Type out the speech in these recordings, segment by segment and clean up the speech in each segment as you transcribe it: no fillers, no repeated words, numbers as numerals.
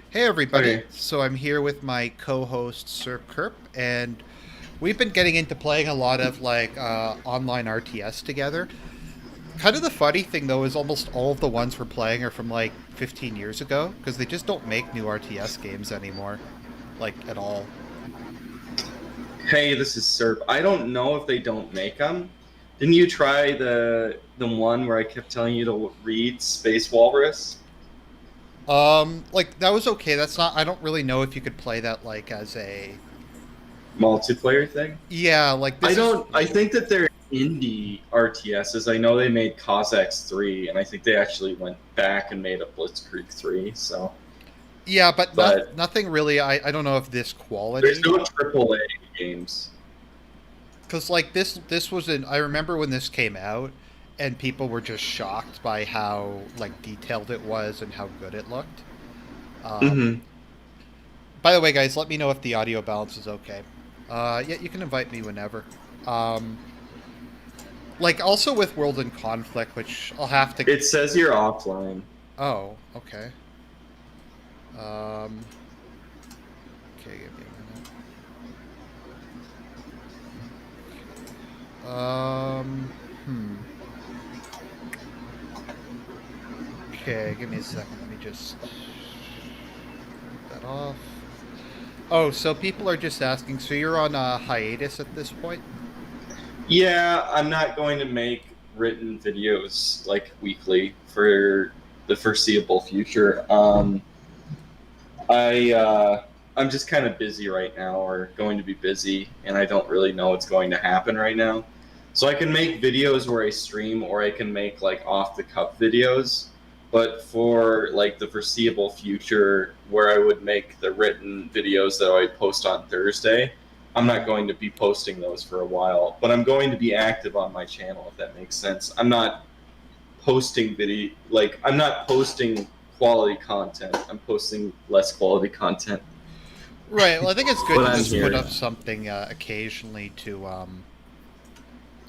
Hey everybody, Okay. so I'm here with my co-host Serp, and we've been getting into playing a lot of online RTS together. Kind of the funny thing though is almost all of the ones we're playing are from like 15 years ago because they just don't make new RTS games anymore, like at all. Hey, this is Serp. I don't know if they don't make them. Didn't you try the one where I kept telling you to read Space Walrus Like that was okay. That's not. I don't really know if you could play that like as a. multiplayer thing? Yeah, like I this is. don't. I think that they're indie RTSs. I know they made Cossacks 3, and I think they actually went back and made a Blitzkrieg 3. So, Yeah, but but nothing really. I don't know if this there's quality. no AAA games. Because like this was an I remember when this came out and people were just shocked by how like detailed it was and how good it looked. um, Mm-hmm. by the way, guys, let me know if the audio balance is okay. Yeah, you can invite me whenever. um, like also with World in Conflict, which I'll have to. It says you're offline. Oh, okay. um, okay, give me a minute. Hmm. Okay, give me a second, let me just that off. Oh, so people are just asking. So you're on a hiatus at this point? Yeah, I'm not going to make written videos like weekly for the foreseeable future. I'm just kind of busy right now, or going to be busy, and I don't really know what's going to happen right now. So I can make videos where I stream, or I can make like off the cuff videos. But for like the foreseeable future, where I would make the written videos that I post on Thursday, I'm not going to be posting those for a while. But I'm going to be active on my channel, if that makes sense. I'm not posting quality content. I'm posting less quality content, Right. Well, I think it's good but to I'm just put here. up something occasionally to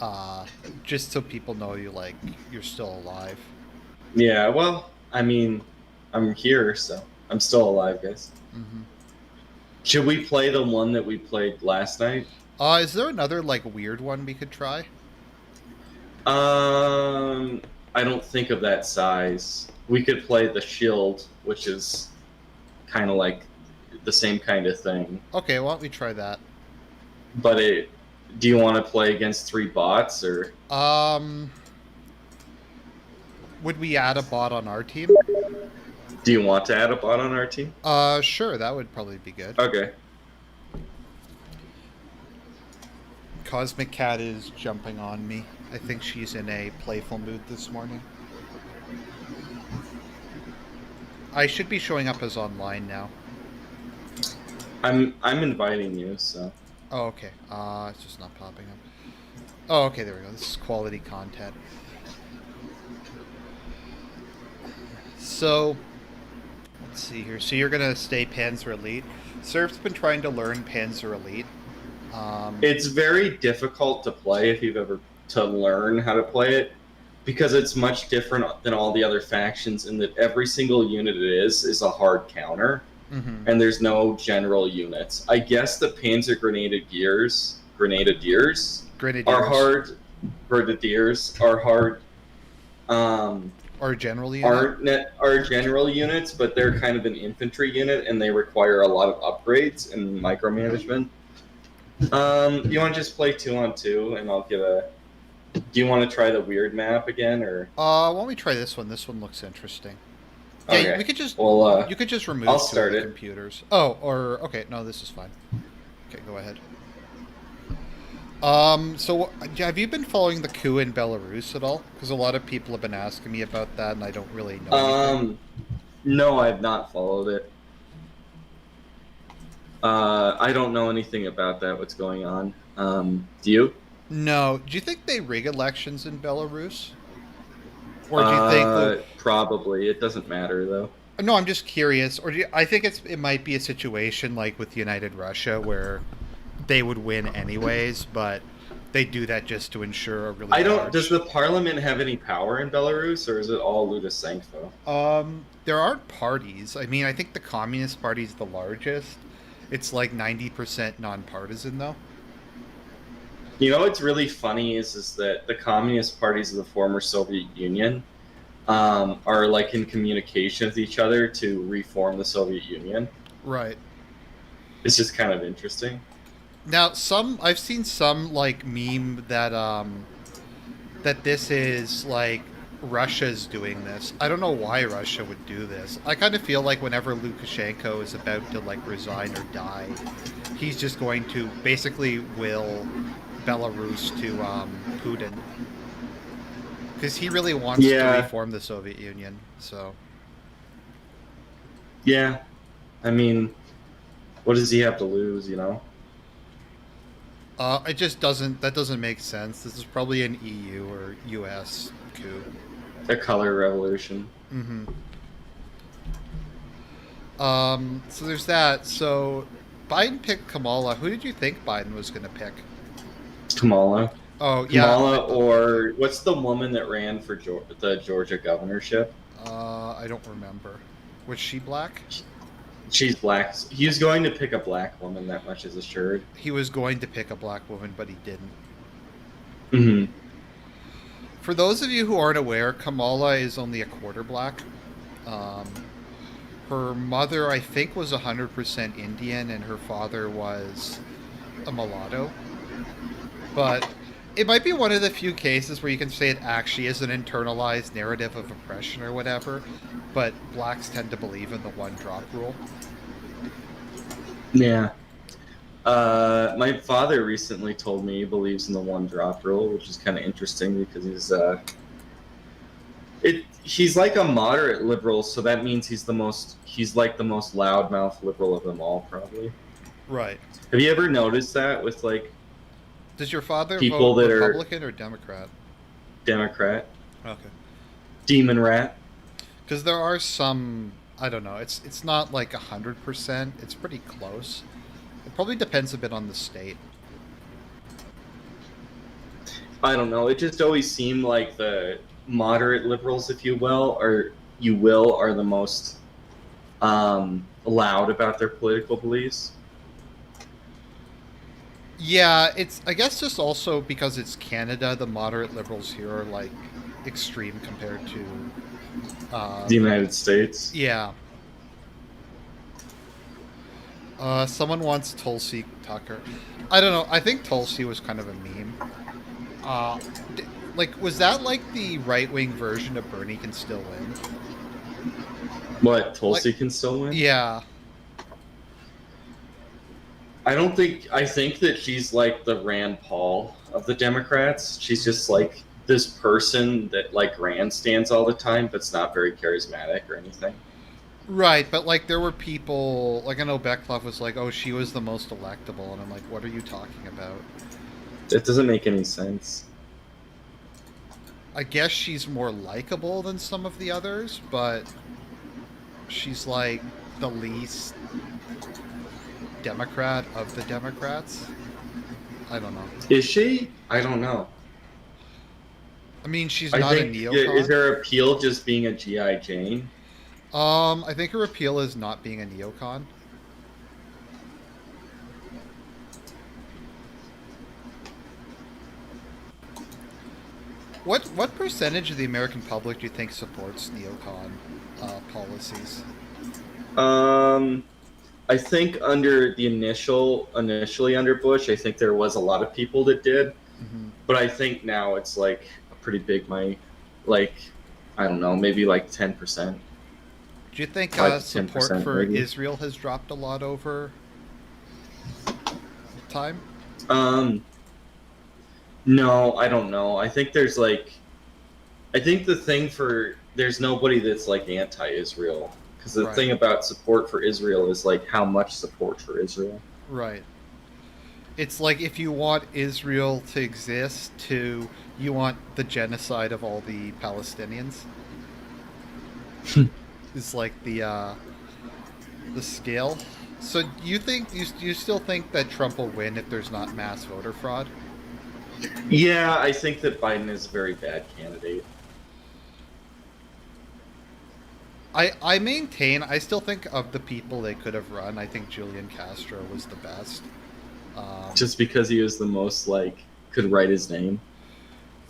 uh just so people know you're still alive. Yeah, well, I mean, I'm here, so I'm still alive, guys. Hmm. Should we play the one that we played last night? Is there another like weird one we could try? Um, I don't think of that size. We could play the shield, which is kind of like the same kind of thing. Okay, why don't we try that? But it, do you want to play against three bots, or Um, would we add a bot on our team? do you want to add a bot on our team? Sure, that would probably be good. Okay. Cosmic Cat is jumping on me. I think she's in a playful mood this morning. I should be showing up as online now. I'm inviting you, so Oh, okay. It's just not popping up. Oh, okay, there we go. This is quality content. So, let's see here. So you're gonna stay Panzer Elite. Surf's been trying to learn Panzer Elite. Um, it's very difficult to play if you've ever to learn how to play it, because it's much different than all the other factions in that every single unit it is a hard counter, mm-hmm. and there's no general units. I guess the Panzer are Grenadiers. hard. Grenadiers are hard. Or a general unit. Are general units, but they're kind of an infantry unit, and they require a lot of upgrades and micromanagement. Do you want to just play 2-on-2, and I'll give a. Do you want to try the weird map again, or Why don't we try this one? This one looks interesting. Yeah, we okay? could just Well, you could just I'll remove two of start the it. computers. Oh, or okay, no, this is fine. Okay, go ahead. So have you been following the coup in Belarus at all? Because a lot of people have been asking me about that, and I don't really know anything. Um, no, I've not followed it. I don't know anything about that. What's going on? Do you? No, do you think they rig elections in Belarus, or do you think the? Probably. It doesn't matter though. No, I'm just curious. Or I think it might be a situation like with United Russia where they would win anyways, but They do that just to ensure a really I don't. Does large. the parliament have any power in Belarus, or is it all Luda Sancto? There are parties. I mean, I think the Communist Party is the largest. It's like 90% nonpartisan, though. You know what's really funny is that the communist parties of the former Soviet Union are like in communication with each other to reform the Soviet Union. Right. It's just kind of interesting. Now, I've seen some like meme that this is like Russia's doing this. I don't know why Russia would do this. I kind of feel like whenever Lukashenko is about to like resign or die, he's just going to basically will Belarus to Putin because he really wants to Yeah, reform the Soviet Union. So yeah. I mean, what does he have to lose? You know, it just doesn't that doesn't make sense. This is probably an EU or US coup. a color revolution. Mm-hmm. So there's that. So Biden picked Kamala. Who did you think Biden was going to pick? Kamala, Oh yeah, Kamala, or what's the woman that ran for the Georgia governorship? I don't remember. Was she black? She's black. He's going to pick a black woman. That much is assured. He was going to pick a black woman, but he didn't. Mm-hmm. For those of you who aren't aware, Kamala is only a quarter black. Um, Her mother, I think, was 100% Indian, and her father was a mulatto. But it might be one of the few cases where you can say it actually is an internalized narrative of oppression or whatever, but blacks tend to believe in the one drop rule. Yeah. My father recently told me he believes in the one drop rule, which is kind of interesting because he's like a moderate liberal, so that means he's like the most loudmouth liberal of them all, probably. Right. Have you ever noticed that with like Does your father people vote that Republican or Democrat? Democrat, Okay. demon rat? Because there are some, I don't know. It's not like 100%. It's pretty close. It probably depends a bit on the state. I don't know. It just always seemed like the moderate liberals, if you will, are the most loud about their political beliefs. Yeah, it's I guess just also because it's Canada, the moderate liberals here are like extreme compared to The United States. yeah. Someone wants Tulsi Tucker. I don't know. I think Tulsi was kind of a meme. Uh, d- like, was that like the right wing version of Bernie can still win? What, Like, Tulsi can still win? yeah, I don't think. I think that she's like the Rand Paul of the Democrats. She's just like this person that like grandstands all the time, but's not very charismatic or anything. right. But like, there were people like I know Beckloff was like, "Oh, she was the most electable," and I'm like, "What are you talking about?" It doesn't make any sense. I guess she's more likable than some of the others, but she's like the least Democrat of the Democrats. I don't know. Is she? I don't know. I mean, she's I not a think is neocon. her appeal just being a GI Jane? I think her appeal is not being a neocon. What percentage of the American public do you think supports neocon policies? Um, I think under the initially under Bush, I think there was a lot of people that did, Hmm. but I think now it's like a pretty big minority. Like, I don't know, maybe like 10%, Do you think 5 to support 10% for maybe. Israel has dropped a lot over time? Um, no, I don't know. I think there's like, I think the thing for there's nobody that's like anti-Israel because the Right, thing about support for Israel is like how much support for Israel. right. It's like if you want Israel to exist, to you want the genocide of all the Palestinians. Is like the scale. So you think you still think that Trump will win if there's not mass voter fraud? Yeah, I think that Biden is a very bad candidate. I maintain, I still think of the people they could have run, I think Julian Castro was the best. Um, Just because he was the most like could write his name.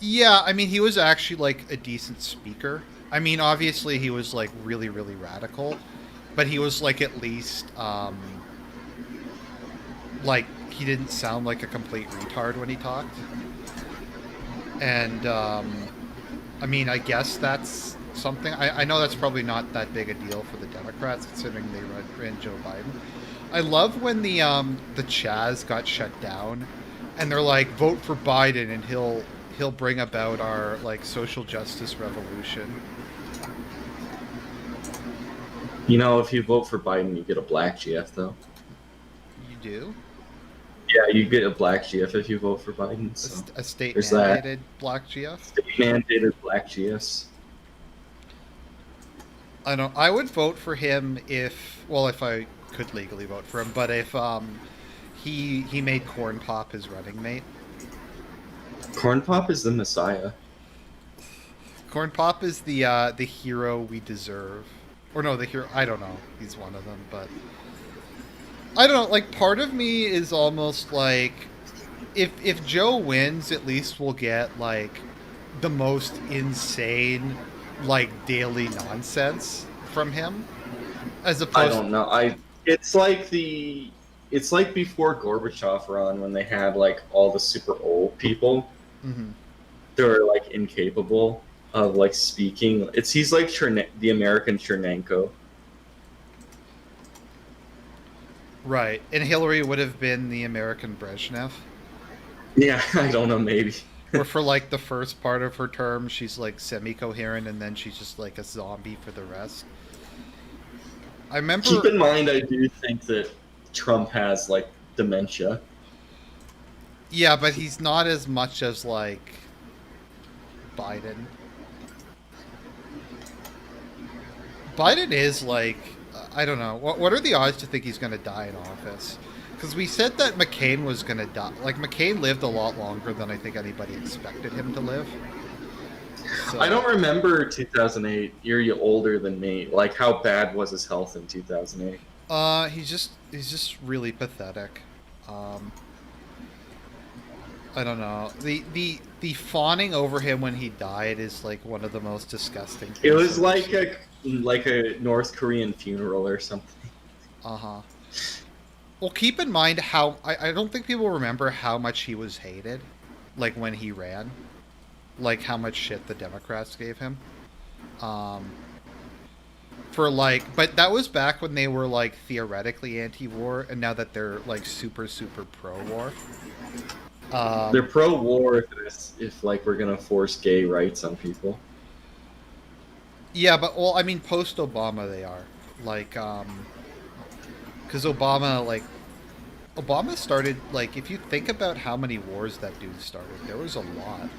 yeah, I mean, he was actually like a decent speaker. I mean, obviously he was like really, really radical, but he was like at least like he didn't sound like a complete retard when he talked. And I mean, I guess that's something. I know that's probably not that big a deal for the Democrats, considering they ran Joe Biden. I love when the Chaz got shut down, and they're like, vote for Biden, and he'll bring about our like social justice revolution. You know, if you vote for Biden, you get a black GF though. You do Yeah, you get a black GF if you vote for Biden. So a state there's that. mandated black GF. State mandated black GFs. I don't. I would vote for him if well, if I could legally vote for him, but if he made Corn Pop his running mate. Corn Pop is the Messiah. Corn Pop is the hero we deserve. Or no, the hero. I don't know. He's one of them, but I don't know. Like part of me is almost like if Joe wins, at least we'll get like the most insane like daily nonsense from him, as I opposed. don't know. I it's like the it's like before Gorbachev run when they had like all the super old people. Mhm. They're like incapable of like speaking. It's he's like the American Chernenko. Right, and Hillary would have been the American Brezhnev, Yeah, I don't know. Maybe where for like the first part of her term, she's like semi-coherent, and then she's just like a zombie for the rest. I keep remember. in mind, I do think that Trump has like dementia. Yeah, but he's not as much as like Biden. Biden is like I don't know. What are the odds to think he's going to die in office? Because we said that McCain was going to die. Like McCain lived a lot longer than I think anybody expected him to live. I don't So, remember 2008. You're older than me. Like, how bad was his health in 2008? he's just really pathetic. Um, I don't know. The fawning over him when he died is like one of the most disgusting It things was I've ever seen. like a North Korean funeral or something. Uh huh. Well, keep in mind how I don't think people remember how much he was hated, like when he ran, like how much shit the Democrats gave him. Um, for like, but that was back when they were like theoretically anti-war, and now that they're like super super pro-war. They're Um, pro-war if like we're gonna force gay rights on people. yeah, but well, I mean, post Obama they are like, because Obama started like if you think about how many wars that dude started, there was a lot.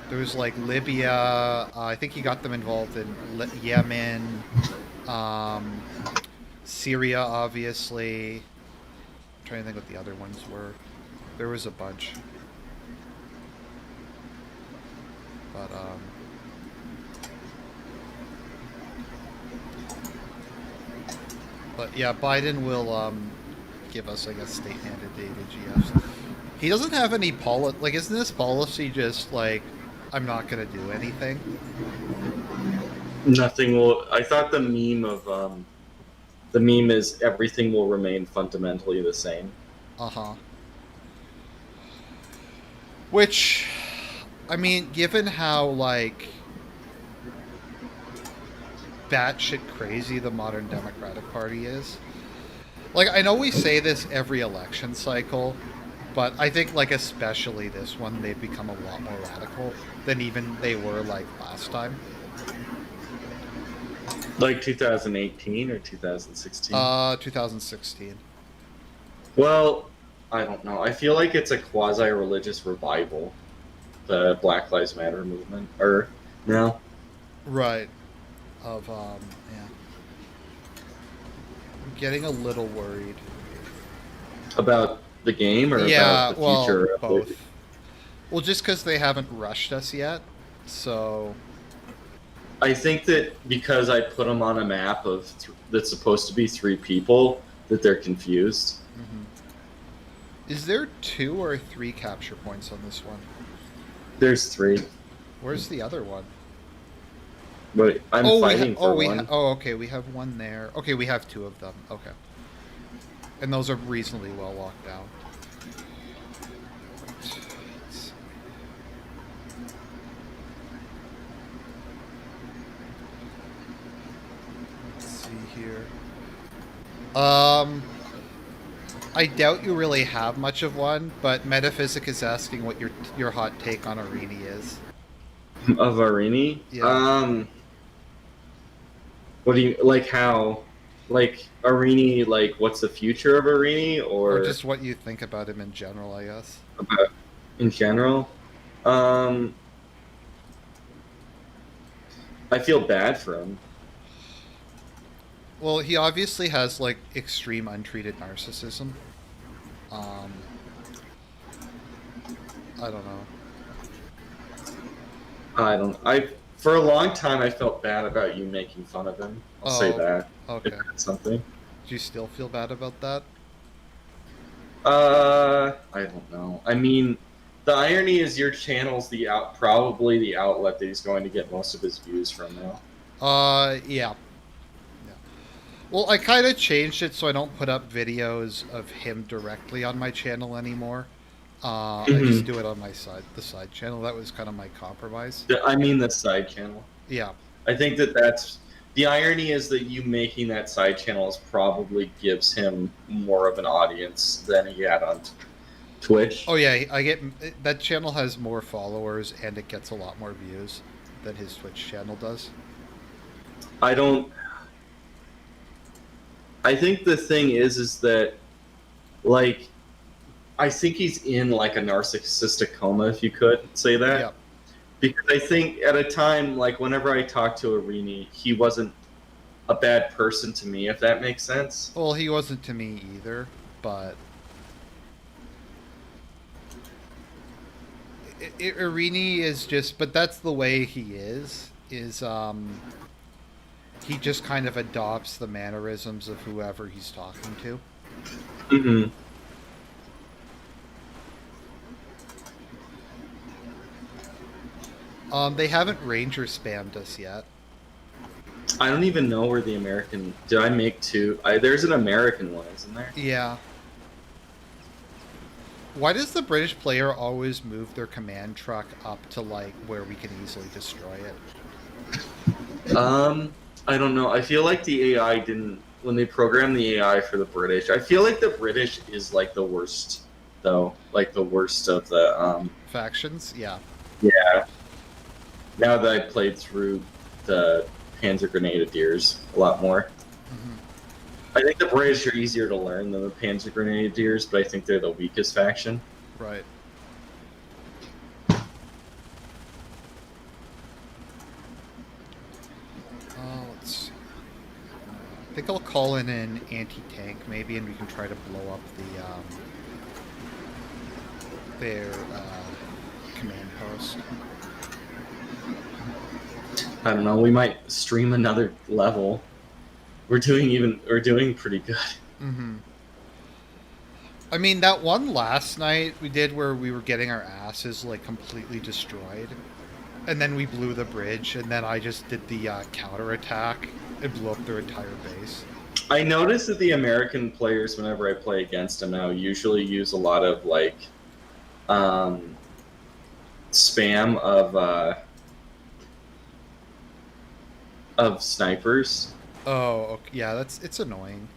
There was like Libya. I think he got them involved in Yemen, um, Syria, obviously. I'm trying to think what the other ones were. There was a bunch, but yeah, Biden will give us, I guess, state-mandated GFs. He doesn't have any like. Isn't this policy just like I'm not gonna do anything? Nothing will. I thought the meme is everything will remain fundamentally the same. Uh huh. Which, I mean, given how like batshit crazy the modern Democratic Party is, like I know we say this every election cycle, but I think like especially this one, they've become a lot more radical than even they were like last time. Like 2018 or 2016. 2016. Well, I don't know. I feel like it's a quasi-religious revival, the Black Lives Matter movement. Or no, Right. Of yeah. I'm getting a little worried. about the game or about Yeah, the well, future of the? both. Well, just because they haven't rushed us yet, so I think that because I put them on a map of that's supposed to be 3 people, that they're confused. mhm. Is there 2 or 3 capture points on this one? There's 3, Where's the other one? but I'm Oh, fighting for one. okay, we have one there. Okay, we have 2 of them. Okay, and those are reasonably well locked down. Let's see here. I doubt you really have much of one, but Metaphysic is asking what your hot take on Arini is. Of Arini. Yeah. What do you like? How, like Arini? Like, what's the future of Arini, Or or just what you think about him in general, I guess. about in general? Um, I feel bad for him. Well, he obviously has like extreme untreated narcissism. Um, I don't know. I don't. I For a long time I felt bad about you making fun of him. I'll say Oh, that. If okay. that's something. Do you still feel bad about that? I don't know. I mean, the irony is your channel's probably the outlet that he's going to get most of his views from now. Yeah. Yeah. Well, I kind of changed it so I don't put up videos of him directly on my channel anymore. I just Mm-hmm. do it on the side channel. That was kind of my compromise. I mean, the side channel. Yeah. I think that's the irony is that you making that side channel is probably gives him more of an audience than he had on Twitch. Oh yeah, I get that channel has more followers and it gets a lot more views than his Twitch channel does. I don't. I think the thing is that, like, I think he's in like a narcissistic coma, if you could say that. Yeah. Because I think at a time, like whenever I talked to Arini, he wasn't a bad person to me, if that makes sense. Well, he wasn't to me either, but Irini is just. But that's the way he is. He just kind of adopts the mannerisms of whoever he's talking to. Mm-hmm. They haven't Ranger spammed us yet. I don't even know where the American. Did I make 2? There's an American one, isn't there? Yeah. Why does the British player always move their command truck up to like where we can easily destroy it? I don't know. I feel like the AI didn't when they programmed the AI for the British. I feel like the British is like the worst, though. Like the worst of the. Factions? Yeah. Yeah. Now that I played through the Panzer Grenadiers a lot more, I think the British are easier to learn than the Panzer Grenadiers, but I think they're the weakest faction. Right. Let's see. I think I'll call in an anti-tank maybe, and we can try to blow up their command post. I don't know. We might stream another level. We're doing pretty good. Mm-hmm. I mean, that one last night we did where we were getting our asses like completely destroyed, and then we blew the bridge, and then I just did the counter attack and blew up their entire base. I noticed that the American players, whenever I play against them now, usually use a lot of like spam of snipers. Oh, okay. Yeah, it's annoying.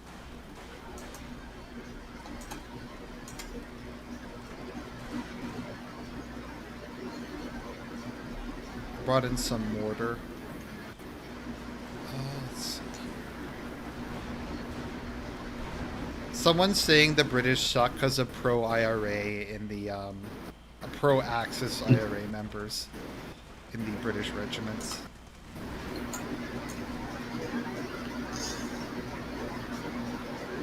Brought in some mortar. Let's see here. Someone's saying the British suck because of pro-IRA in the pro-Axis IRA members in the British regiments.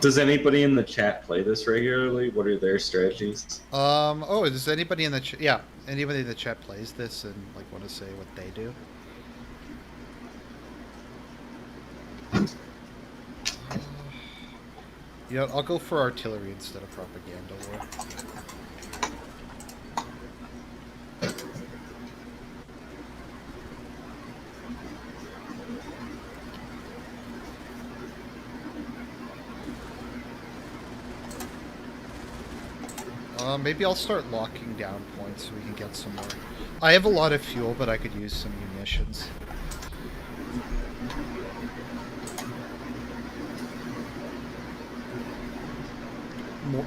Does anybody in the chat play this regularly? What are their strategies? Oh, is anybody in the chat? Yeah, anybody in the chat plays this and like want to say what they do? You know, I'll go for artillery instead of propaganda war. Maybe I'll start locking down points so we can get some more. I have a lot of fuel, but I could use some munitions.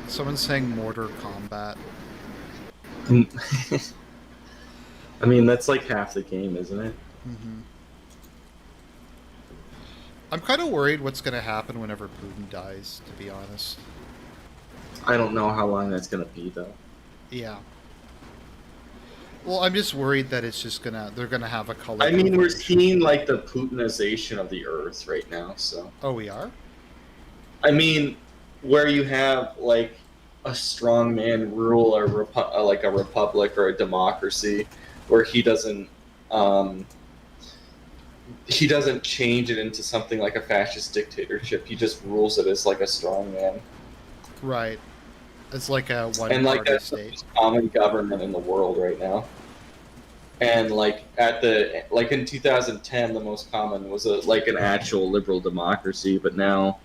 Someone's saying mortar combat. I mean, that's like half the game, isn't it? Mm-hmm. I'm kind of worried what's going to happen whenever Putin dies, to be honest. I don't know how long that's gonna be, though. Yeah. Well, I'm just worried that it's just they're gonna have a color. I mean, we're seeing like the Putinization of the Earth right now, so. Oh, we are? I mean, where you have like a strong man rule like a republic or a democracy, where he doesn't change it into something like a fascist dictatorship. He just rules it as like a strong man. Right. It's like a one-party and like that's state. the most common government in the world right now. And like in 2010, the most common was like an actual liberal democracy, but now,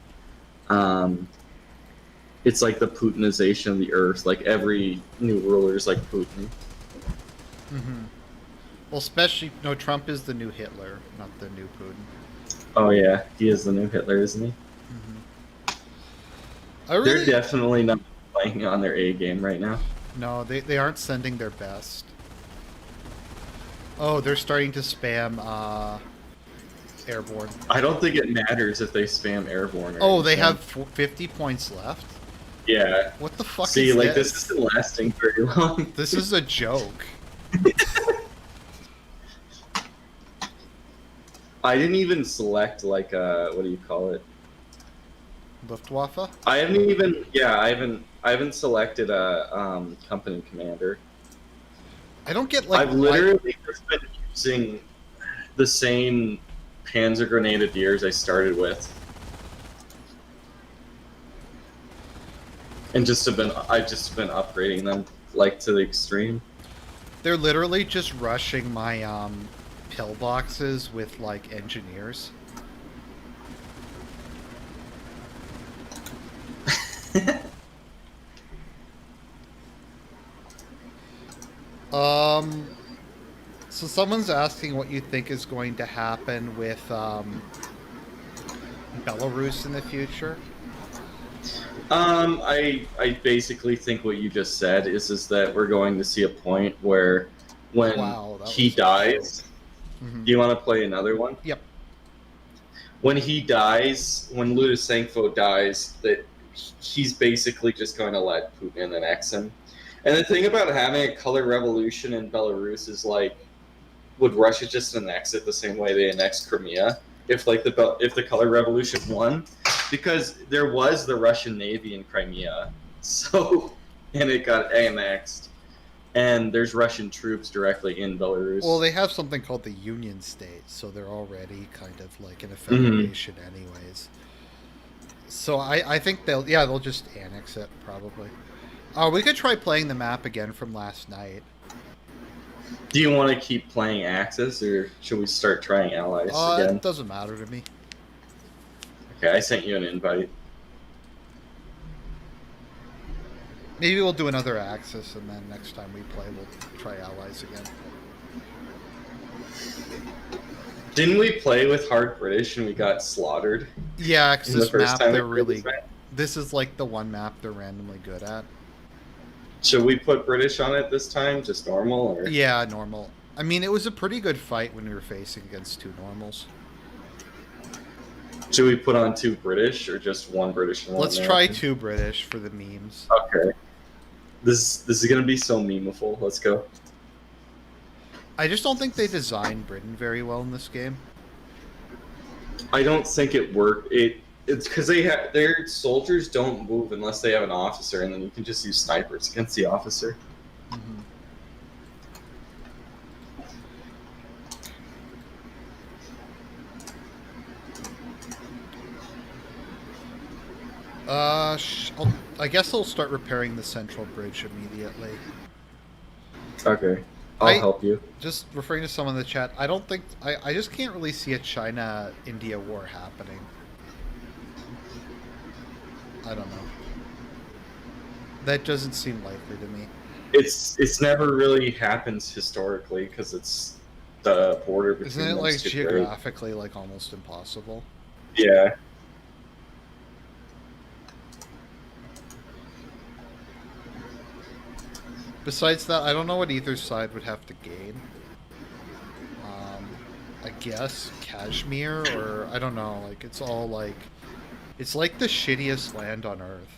it's like the Putinization of the Earth. Like every new ruler is like Putin. Mm-hmm. Well, especially Trump is the new Hitler, not the new Putin. Oh yeah, he is the new Hitler, isn't he? Mm-hmm. They're definitely not playing on their A game right now. No, they aren't sending their best. Oh, they're starting to spam airborne. I don't think it matters if they spam airborne. Oh, they have 50 points left? Yeah. What the fuck See, is like, this? this isn't lasting very long. This is a joke. I didn't even select, like, what do you call it? Luftwaffe? I haven't selected a company commander. I don't get, like... I've literally just been using the same Panzer Grenadiers I started with. And I've just been upgrading them, like, to the extreme. They're literally just rushing my, pillboxes with, like, engineers. So someone's asking what you think is going to happen with, Belarus in the future. I basically think what you just said is that we're going to see a point where when he dies... Mm-hmm. Do you want to play another one? Yep. When he dies, when Ludasenko dies, that he's basically just going to let Putin annex him. And the thing about having a color revolution in Belarus is, like, would Russia just annex it the same way they annexed Crimea if the color revolution won? Because there was the Russian Navy in Crimea, so, and it got annexed. And there's Russian troops directly in Belarus. Well, they have something called the Union State, so they're already kind of like in a federation anyways. So I think they'll just annex it, probably. We could try playing the map again from last night. Do you want to keep playing Axis, or should we start trying Allies again? It doesn't matter to me. Okay, I sent you an invite. Maybe we'll do another Axis, and then next time we play, we'll try Allies again. Didn't we play with Hard British and we got slaughtered? Yeah, because this map, this is like the one map they're randomly good at. Should we put British on it this time? Just normal? Or? Yeah, normal. I mean, it was a pretty good fight when we were facing against two normals. Should we put on two British or just one British and one Let's American? try two British for the memes. Okay. This is going to be so memeable. Let's go. I just don't think they designed Britain very well in this game. I don't think it worked. It's because their soldiers don't move unless they have an officer, and then you can just use snipers against the officer. Mm-hmm. I guess I'll start repairing the central bridge immediately. Okay, I'll help you. Just referring to someone in the chat, I don't think I just can't really see a China-India war happening. I don't know. That doesn't seem likely to me. It's never really happens historically because it's the border between. Isn't it like geographically like almost impossible? Yeah. Besides that, I don't know what either side would have to gain. I guess Kashmir, or I don't know. Like it's all like, it's like the shittiest land on Earth.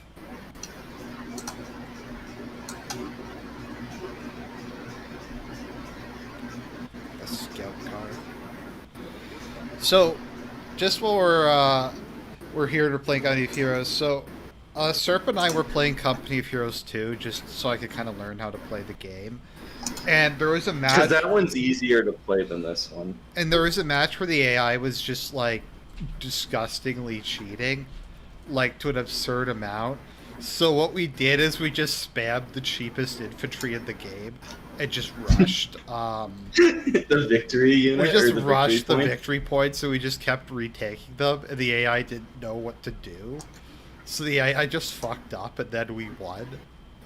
A scout car. So, just while we're here and we're playing Company of Heroes, so Serp and I were playing Company of Heroes 2 just so I could kind of learn how to play the game. And there was a match. Because that one's easier to play than this one. And there was a match where the AI was just like disgustingly cheating, like to an absurd amount. So what we did is we just spammed the cheapest infantry in the game and just rushed. The victory unit. We just rushed the victory points, so we just kept retaking them, and the AI didn't know what to do. So the AI just fucked up, and then we won.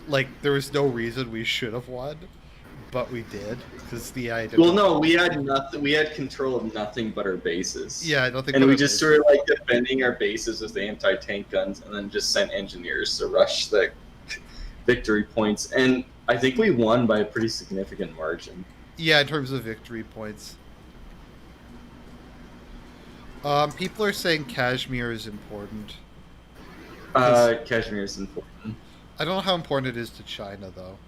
Like, there was no reason we should have won, but we did, because the AI didn't. Well, no, we had nothing. We had control of nothing but our bases. Yeah, nothing. And we just started like defending our bases with the anti-tank guns, and then just sent engineers to rush the victory points. And I think we won by a pretty significant margin. Yeah, in terms of victory points. People are saying Kashmir is important. Kashmir is important. I don't know how important it is to China, though.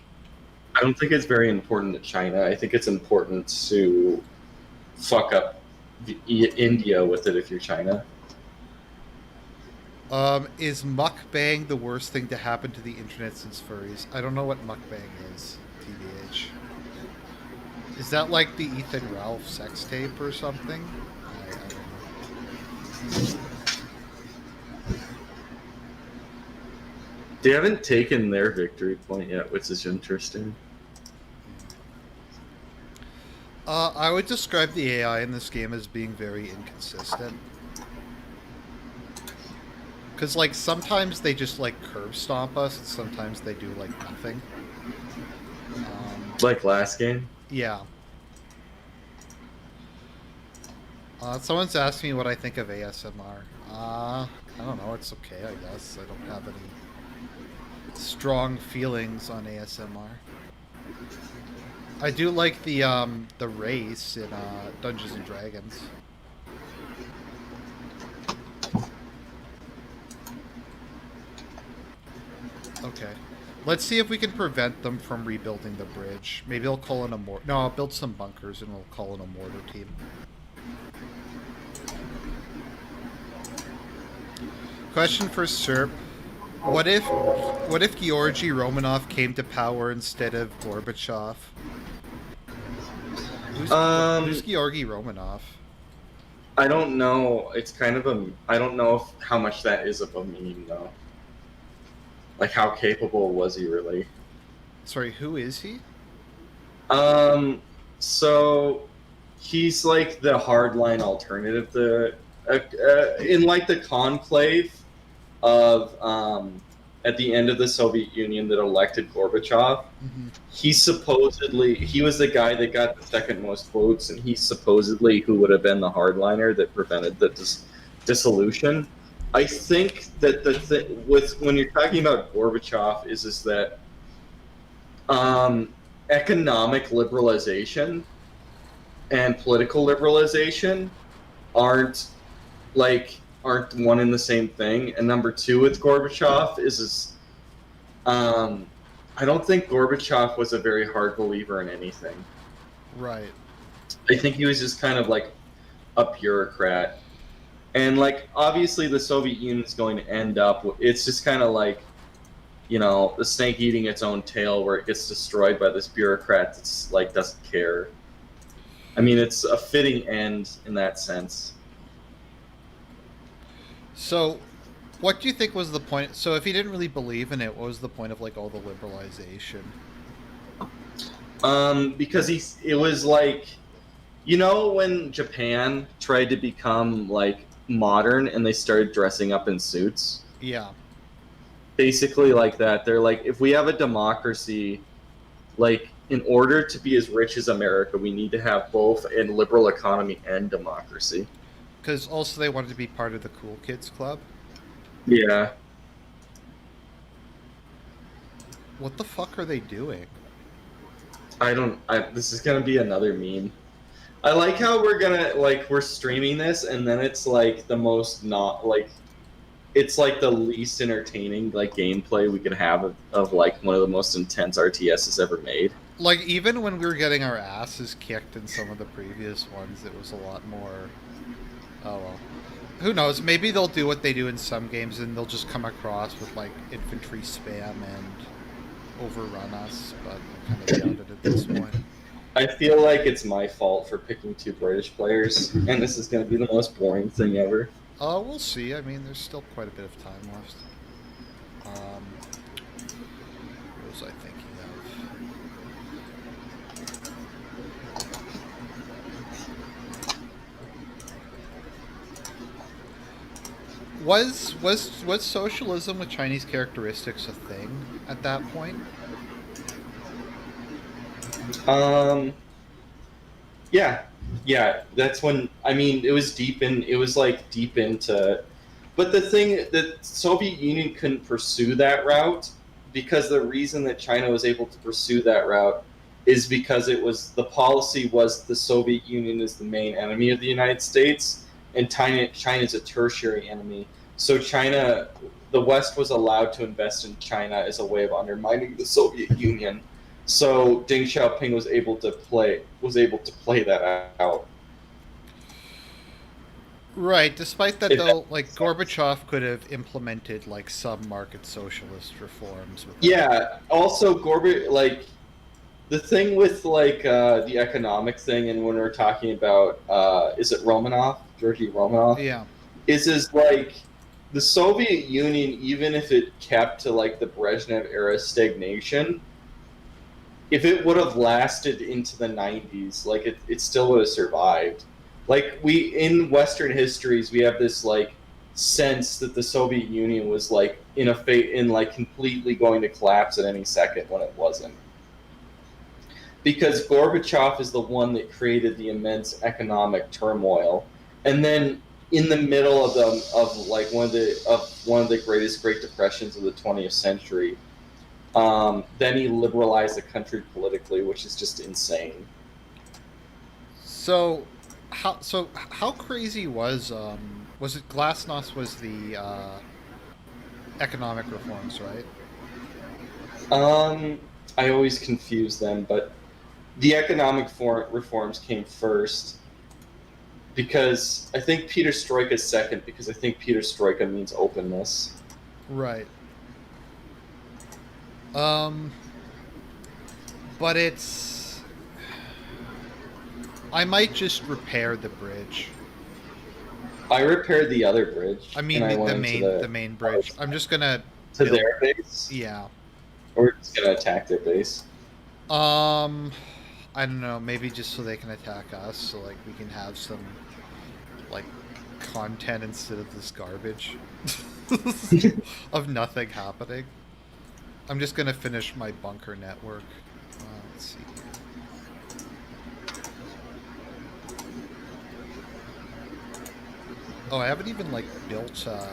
I don't think it's very important to China. I think it's important to fuck up India with it if you're China. Is mukbang the worst thing to happen to the internet since furries? I don't know what mukbang is, TBH. Is that like the Ethan Ralph sex tape or something? I don't know. They haven't taken their victory point yet, which is interesting. I would describe the AI in this game as being very inconsistent. Because, like, sometimes they just, like, curb stomp us, and sometimes they do, like, nothing. Like last game? Yeah. Someone's asked me what I think of ASMR. I don't know, it's okay, I guess. I don't have any strong feelings on ASMR. I do like the race in Dungeons and Dragons. Okay. Let's see if we can prevent them from rebuilding the bridge. Maybe I'll call in a mortar. No, I'll build some bunkers and we'll call in a mortar team. Question for Serp. What if Georgy Romanov came to power instead of Gorbachev? Who's Georgy Romanov? I don't know. It's kind of a. I don't know how much that is of a meme though. Like, how capable was he really? Sorry, who is he? So he's like the hardline alternative. In like the conclave of at the end of the Soviet Union that elected Gorbachev. Mm-hmm. He was the guy that got the second most votes, and he's supposedly who would have been the hardliner that prevented the dissolution. I think that when you're talking about Gorbachev is that economic liberalization and political liberalization aren't one and the same thing. And number two with Gorbachev is I don't think Gorbachev was a very hard believer in anything. Right. I think he was just kind of like a bureaucrat. And like obviously the Soviet Union is going to end up. It's just kind of like, you know, the snake eating its own tail, where it gets destroyed by this bureaucrat that's like doesn't care. I mean, it's a fitting end in that sense. So, what do you think was the point? So, if he didn't really believe in it, what was the point of like all the liberalization? Because it was like, you know, when Japan tried to become like modern and they started dressing up in suits, Yeah, basically like that. They're like, if we have a democracy, like in order to be as rich as America, we need to have both a liberal economy and democracy. because also they wanted to be part of the cool kids club. Yeah, What the fuck are they doing? I don't. This is gonna be another meme. I like how we're streaming this, and then it's like the most not like it's like the least entertaining like gameplay we could have of like one of the most intense RTSs ever made. Like, even when we were getting our asses kicked in some of the previous ones, it was a lot more. Oh well. Who knows? Maybe they'll do what they do in some games and they'll just come across with like infantry spam and overrun us, but I kind of doubt it at this point. I feel like it's my fault for picking two British players, and this is going to be the most boring thing ever. We'll see. I mean, there's still quite a bit of time left. What was I thinking of? Was socialism with Chinese characteristics a thing at that point? Um, yeah, yeah. That's when I mean it was It was like deep into. But the thing, the Soviet Union couldn't pursue that route because the reason that China was able to pursue that route is because it was the policy was the Soviet Union is the main enemy of the United States, and China's a tertiary enemy. So the West was allowed to invest in China as a way of undermining the Soviet Union. So Deng Xiaoping was able to play that out. Right. Despite that, If that though, like makes sense. Gorbachev could have implemented like some market socialist reforms without. Yeah. Also, like the thing with like the economic thing, and when we're talking about is it Romanov, Georgy Romanov, Yeah. is like the Soviet Union, even if it kept to like the Brezhnev era stagnation, if it would have lasted into the 90s, like it still would have survived. Like we in Western histories, we have this like sense that the Soviet Union was like in like completely going to collapse at any second when it wasn't. Because Gorbachev is the one that created the immense economic turmoil, and then in the middle of like one of the greatest Great Depressions of the 20th century, then he liberalized the country politically, which is just insane. So how crazy was it Glasnost was the economic reforms, right? Um, I always confuse them, but the reforms came first because I think Peter Stroika second because I think Peter Stroika means openness. Right. Um but it's I might just repair the bridge. I repaired the other bridge I and mean I went the into main bridge. I'm just going to to build. their base. Yeah. We're just gonna attack their base. Um I don't know, maybe just so they can attack us so like we can have some like content instead of this garbage of nothing happening. I'm just gonna finish my bunker network. Let's see. Oh, I haven't even like built a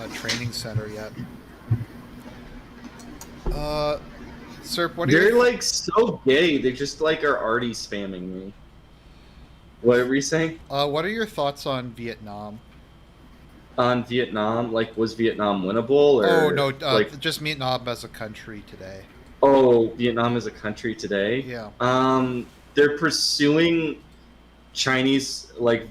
training center yet. Uh, Serp, what are your They're like so gay. They just like are already spamming me. What are we saying what are your thoughts on Vietnam? on Vietnam? Like, was Vietnam winnable Oh no, or like? just Vietnam as a country today. Oh, Vietnam is a country today. Yeah. They're pursuing Chinese like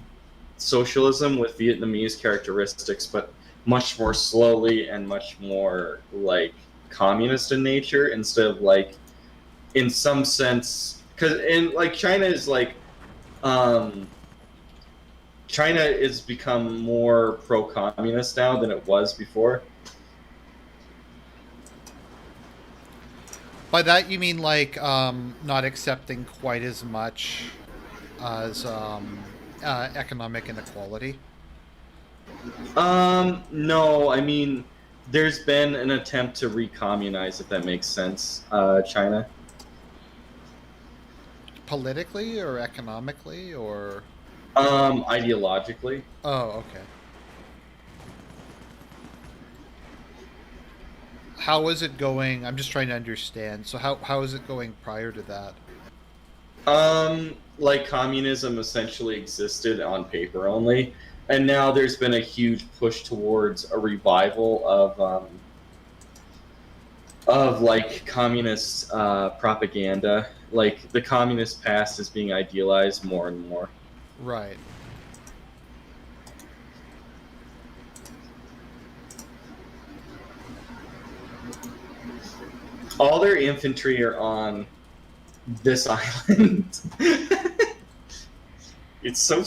socialism with Vietnamese characteristics, but much more slowly and much more like communist in nature instead of like in some sense because in like China is like um, China has become more pro-communist now than it was before. By that you mean like not accepting quite as much as economic inequality? No, I mean, there's been an attempt to recommunize, if that makes sense, China. Politically or economically or? Ideologically. Oh, okay. How is it going? I'm just trying to understand. So how is it going prior to that? Like communism essentially existed on paper only, and now there's been a huge push towards a revival of like communist propaganda. Like the communist past is being idealized more and more. Right. All their infantry are on this island. It's so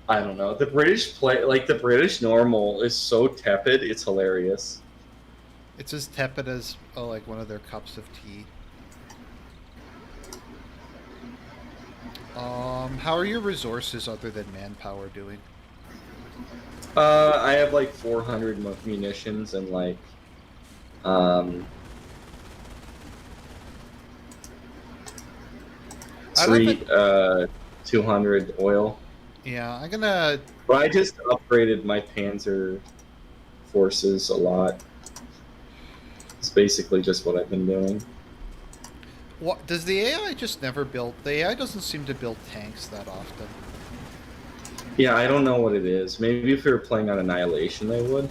I don't know. The British play like the British normal is so tepid. It's hilarious. It's as tepid as like one of their cups of tea. How are your resources other than manpower doing? I have like 400 munitions and like um I don't think. three 200 oil. Yeah, I'm gonna. But I just upgraded my Panzer forces a lot. It's basically just what I've been doing. What does the AI just never build? The AI doesn't seem to build tanks that often. Yeah, I don't know what it is. Maybe if we were playing on Annihilation, they would.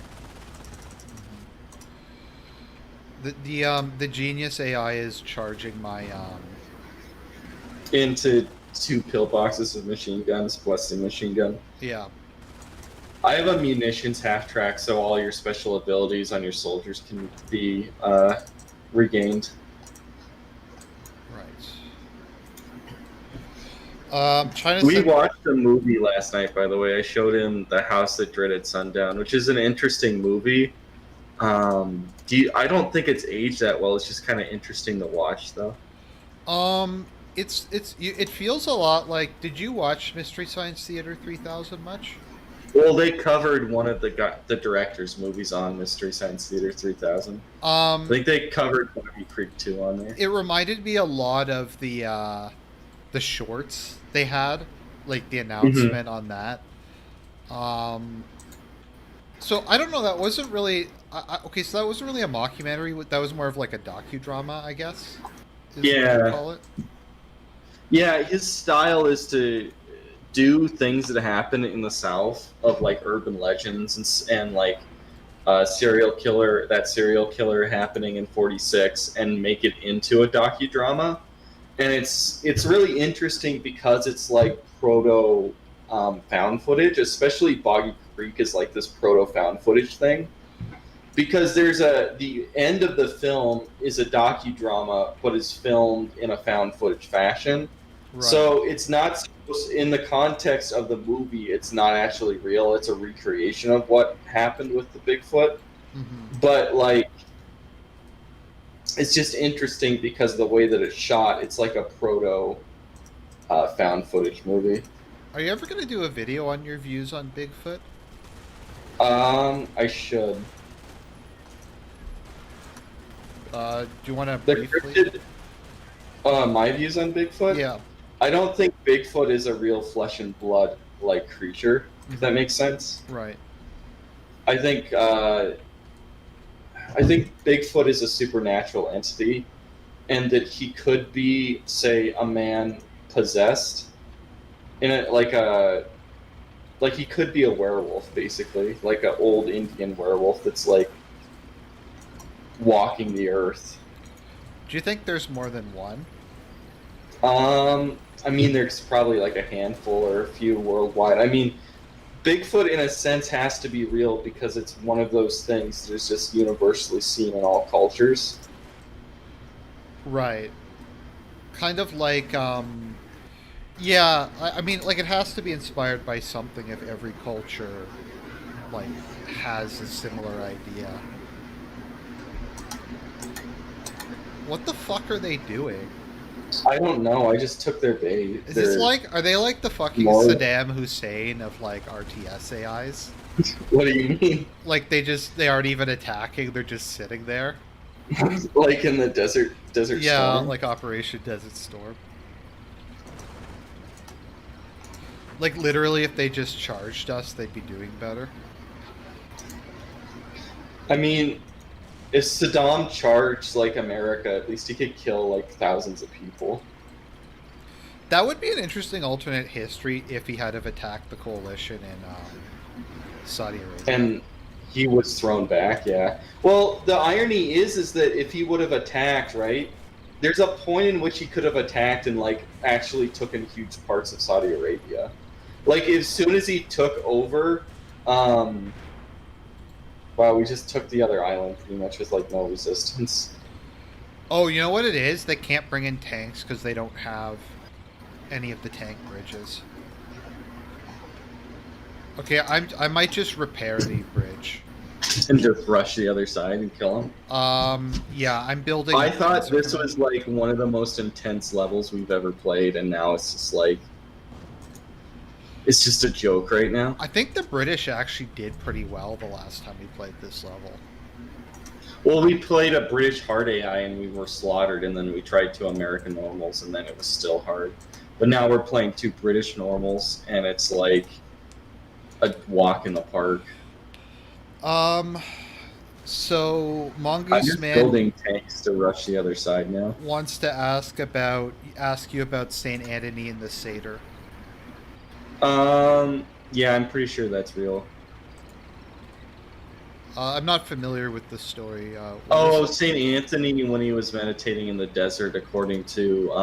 The genius AI is charging my Into 2 pillboxes of machine guns plus the machine gun. yeah. I have a munitions half track, so all your special abilities on your soldiers can be regained. Right. China We said. watched a movie last night, by the way. I showed him The House That Dreaded Sundown, which is an interesting movie. I don't think it's aged that well. It's just kind of interesting to watch, though. It feels a lot like. Did you watch Mystery Science Theater 3000 much? Well, they covered one of the director's movies on Mystery Science Theater 3000. I think they covered Barbie Creek 2 on there. It reminded me a lot of the shorts they had, like the announcement on that. Um, so I don't know. That wasn't really okay. So that wasn't really a mockumentary. That was more of like a docudrama, I guess. Is what you Yeah. call it. Yeah, his style is to do things that happen in the South of like urban legends and like that serial killer happening in 46 and make it into a docudrama. And it's really interesting because it's like proto found footage, especially Boggy Creek is like this proto found footage thing. Because the end of the film is a docudrama, but is filmed in a found footage fashion. Right. So it's not in the context of the movie. It's not actually real. It's a recreation of what happened with the Bigfoot. Mm-hmm. But like, it's just interesting because the way that it's shot, it's like a proto found footage movie. Are you ever going to do a video on your views on Bigfoot? I should. Do you want to The briefly? cryptid, my views on Bigfoot. Yeah. I don't think Bigfoot is a real flesh and blood like creature. If that makes sense. Right. I think Bigfoot is a supernatural entity, and that he could be, say, a man possessed, like he could be a werewolf, basically, like an old Indian werewolf that's like walking the earth. Do you think there's more than one? I mean, there's probably like a handful or a few worldwide. I mean, Bigfoot, in a sense, has to be real because it's one of those things that is just universally seen in all cultures. Right. Kind of like, yeah, I mean, like, it has to be inspired by something if every culture, like, has a similar idea. What the fuck are they doing? I don't know. I just took their bait. Is this Their like, are they like the fucking more. Saddam Hussein of, like, RTS AIs? What do you mean? Like, they aren't even attacking, they're just sitting there? Like in the Desert Yeah, Storm? like Operation Desert Storm. Like, literally, if they just charged us, they'd be doing better. I mean, if Saddam charged like America, at least he could kill like thousands of people. That would be an interesting alternate history if he had have attacked the coalition in Saudi Arabia. And he was thrown back, yeah. Well, the irony is that if he would have attacked, right? There's a point in which he could have attacked and like actually took in huge parts of Saudi Arabia. Like as soon as he took over, um wow, we just took the other island pretty much with like no resistance. Oh, you know what it is? They can't bring in tanks because they don't have any of the tank bridges. Okay, I might just repair the bridge. And just rush the other side and kill him. Yeah, I'm building. I thought this was like one of the most intense levels we've ever played, and now it's just like it's just a joke right now. I think the British actually did pretty well the last time we played this level. Well, we played a British hard AI and we were slaughtered, and then we tried two American normals, and then it was still hard. But now we're playing two British normals, and it's like a walk in the park. So I'm Mongoose just Man building tanks to rush the other side now. wants to ask you about Saint Anthony and the Satyr. Yeah, I'm pretty sure that's real. I'm not familiar with the story. Oh, Saint Anthony, when he was meditating in the desert, according to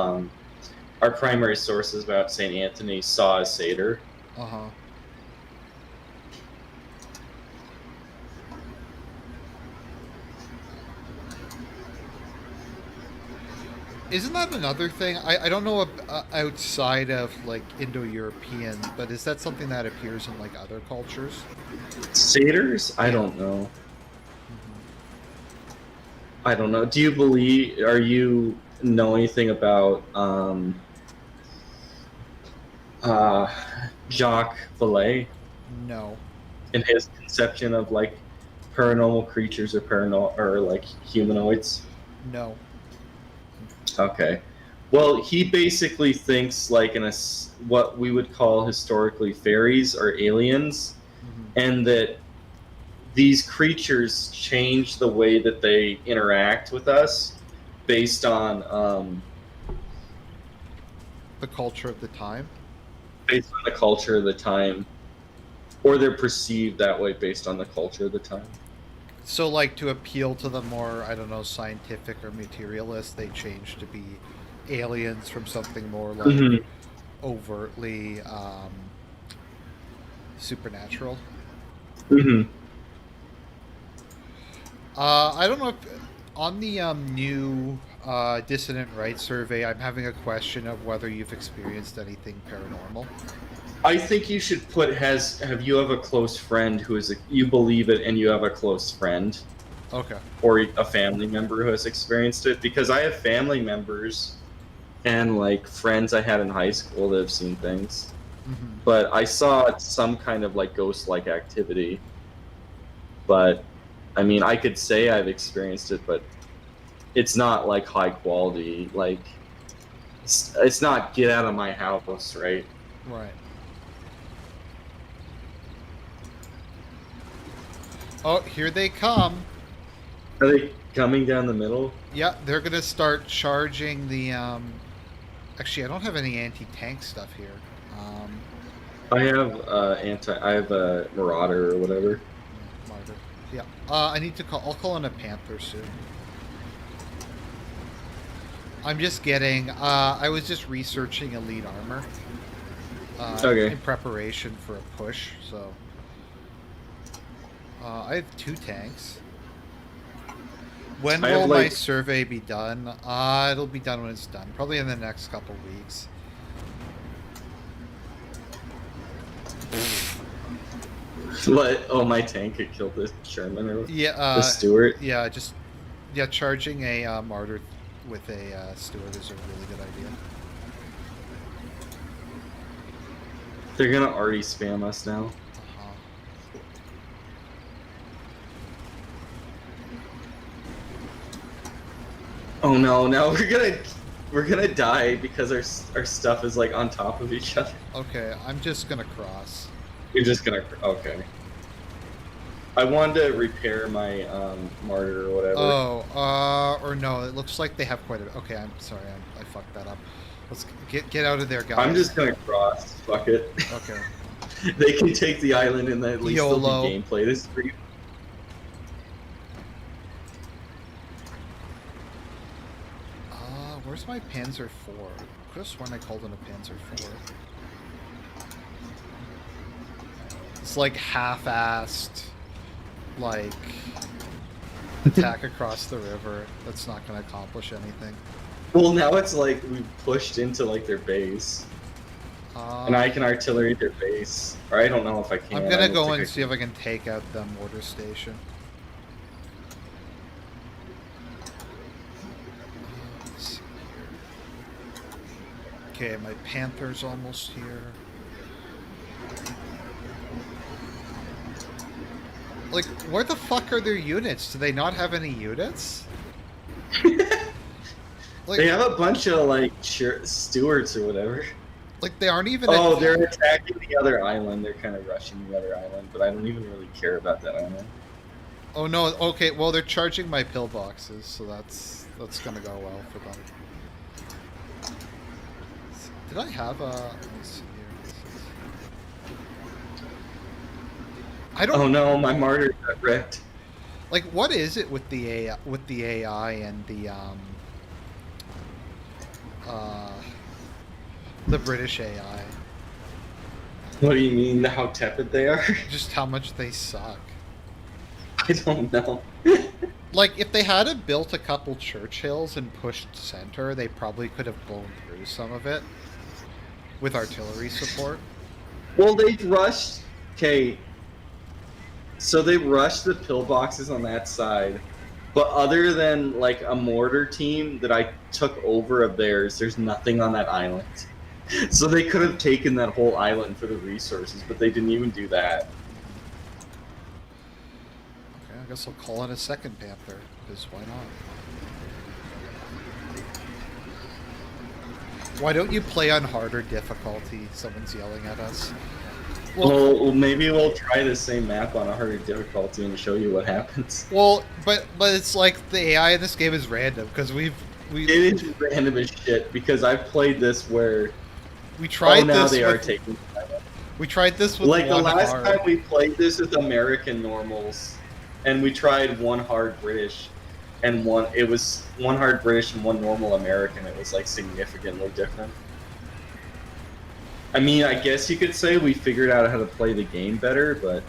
our primary sources about Saint Anthony, saw a satyr. Uh huh. Isn't that another thing? I don't know outside of like Indo-European, but is that something that appears in like other cultures? Satyrs? I don't know. I don't know. Do you believe? Are you know anything about Jacques Vallée No, and his conception of like paranormal creatures or like humanoids? no. Okay. Well, he basically thinks like what we would call historically fairies or aliens, and that these creatures change the way that they interact with us based on The culture of the time. the culture of the time, or they're perceived that way based on the culture of the time. So, like, to appeal to the more, I don't know, scientific or materialist, they change to be aliens from something more like overtly supernatural. Mm-hmm. I don't know if on the new dissident rights survey, I'm having a question of whether you've experienced anything paranormal. I think you should put have you have a close friend who is you believe it and you have a close friend Okay. or a family member who has experienced it, because I have family members and like friends I had in high school that have seen things, but I saw some kind of like ghost-like activity. But I mean, I could say I've experienced it, but it's not like high quality. Like it's not get out of my house, right? Right. Oh, here they come. Are they coming down the middle? Yeah, they're gonna start charging the. Actually, I don't have any anti-tank stuff here. I have I have a Marauder or whatever. Martyr. Yeah. I need to call. I'll call in a Panther soon. I'm just getting. I was just researching elite armor. Okay. in preparation for a push. So I have 2 tanks. When I have will my like survey be done? It'll be done when it's done. Probably in the next couple weeks. what? Oh, my tank had killed the Sherman or Yeah, the Stewart. yeah, just charging a martyr with a Stewart is a really good idea. They're gonna already spam us now. Uh-huh. Oh no! Now we're gonna die because our stuff is like on top of each other. Okay, I'm just gonna cross. You're just gonna okay. I wanted to repair my martyr or whatever. Oh, or no, it looks like they have quite a... Okay, I'm sorry, I fucked that up. Let's get out of there, guys. I'm just gonna cross. Fuck it. Okay. They can take the island and at least YOLO. there'll be gameplay. This is pretty... Where's my Panzer IV? Could have sworn I called it a Panzer IV. It's like half-assed, like, attack across the river. That's not going to accomplish anything. Well, now it's like we've pushed into like their base. And I can artillery their base. Or I don't know if I can. I'm going to go and see if I can take out the mortar station. Okay, my Panther's almost here. Like, where the fuck are their units? Do they not have any units? Like, they have a bunch of like stewards or whatever. Like they aren't even. Oh, they're attacking the other island. They're kind of rushing the other island, but I don't even really care about that island. Oh no! Okay, well they're charging my pillboxes, so that's gonna go well for them. Did I have a? Let me see here. I don't. Oh no, my martyr got wrecked. Like, what is it with the AI and the British AI? What do you mean? How tepid they are? Just how much they suck. I don't know. Like, if they had built a couple Churchills and pushed center, they probably could have blown through some of it with artillery support. Well, they rushed. Okay. So they rushed the pillboxes on that side, but other than like a mortar team that I took over of theirs, there's nothing on that island. So they could have taken that whole island for the resources, but they didn't even do that. Okay, I guess I'll call in a second Panther, because why not? Why don't you play on harder difficulty? Someone's yelling at us. Well, maybe we'll try the same map on a harder difficulty and show you what happens. Well, but it's like the AI in this game is random because we. It is random as shit because I've played this where. We tried now this. They are taking. We tried this with like the last hard. time we played this with American normals, and we tried one hard British, and it was one hard British and one normal American. It was like significantly different. I mean, I guess you could say we figured out how to play the game better, but...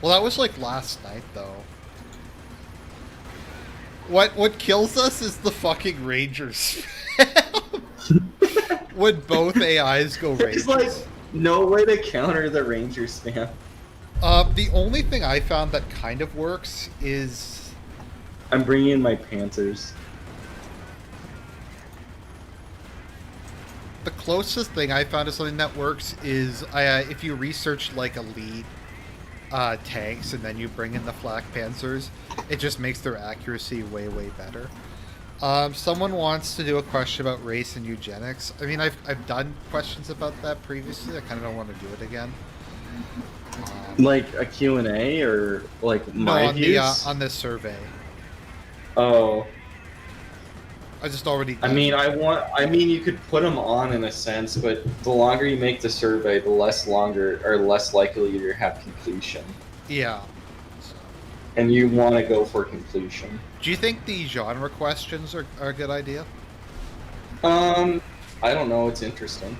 Well, that was like last night, though. What kills us is the fucking Rangers. When both AIs go Rangers. There's like no way to counter the Ranger spam. The only thing I found that kind of works is... I'm bringing in my Panthers. The closest thing I found to something that works is if you research like elite tanks and then you bring in the flak panzers, it just makes their accuracy way better. Someone wants to do a question about race and eugenics. I mean, I've done questions about that previously. I kind of don't want to do it again. Like a Q&A or like my views? On this survey. Oh. I just already did. I mean, you could put them on in a sense, but the longer you make the survey, the less likely you have completion. Yeah. So. And you want to go for completion. Do you think the genre questions are a good idea? I don't know. It's interesting.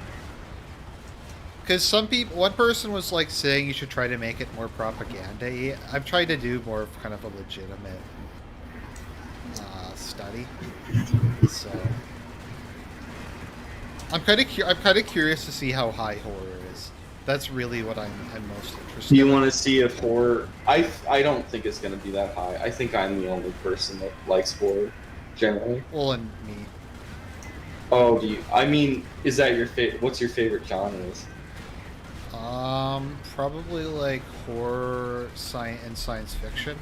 Because one person was like saying you should try to make it more propaganda-y. I've tried to do more of kind of a legitimate study. So I'm kind of curious to see how high horror is. That's really what I'm most Do interested you in. want to see if horror? I don't think it's going to be that high. I think I'm the only person that likes horror, generally. Well, and me. Oh, do you? I mean, is that your favorite? What's your favorite genres? Probably like horror, science fiction.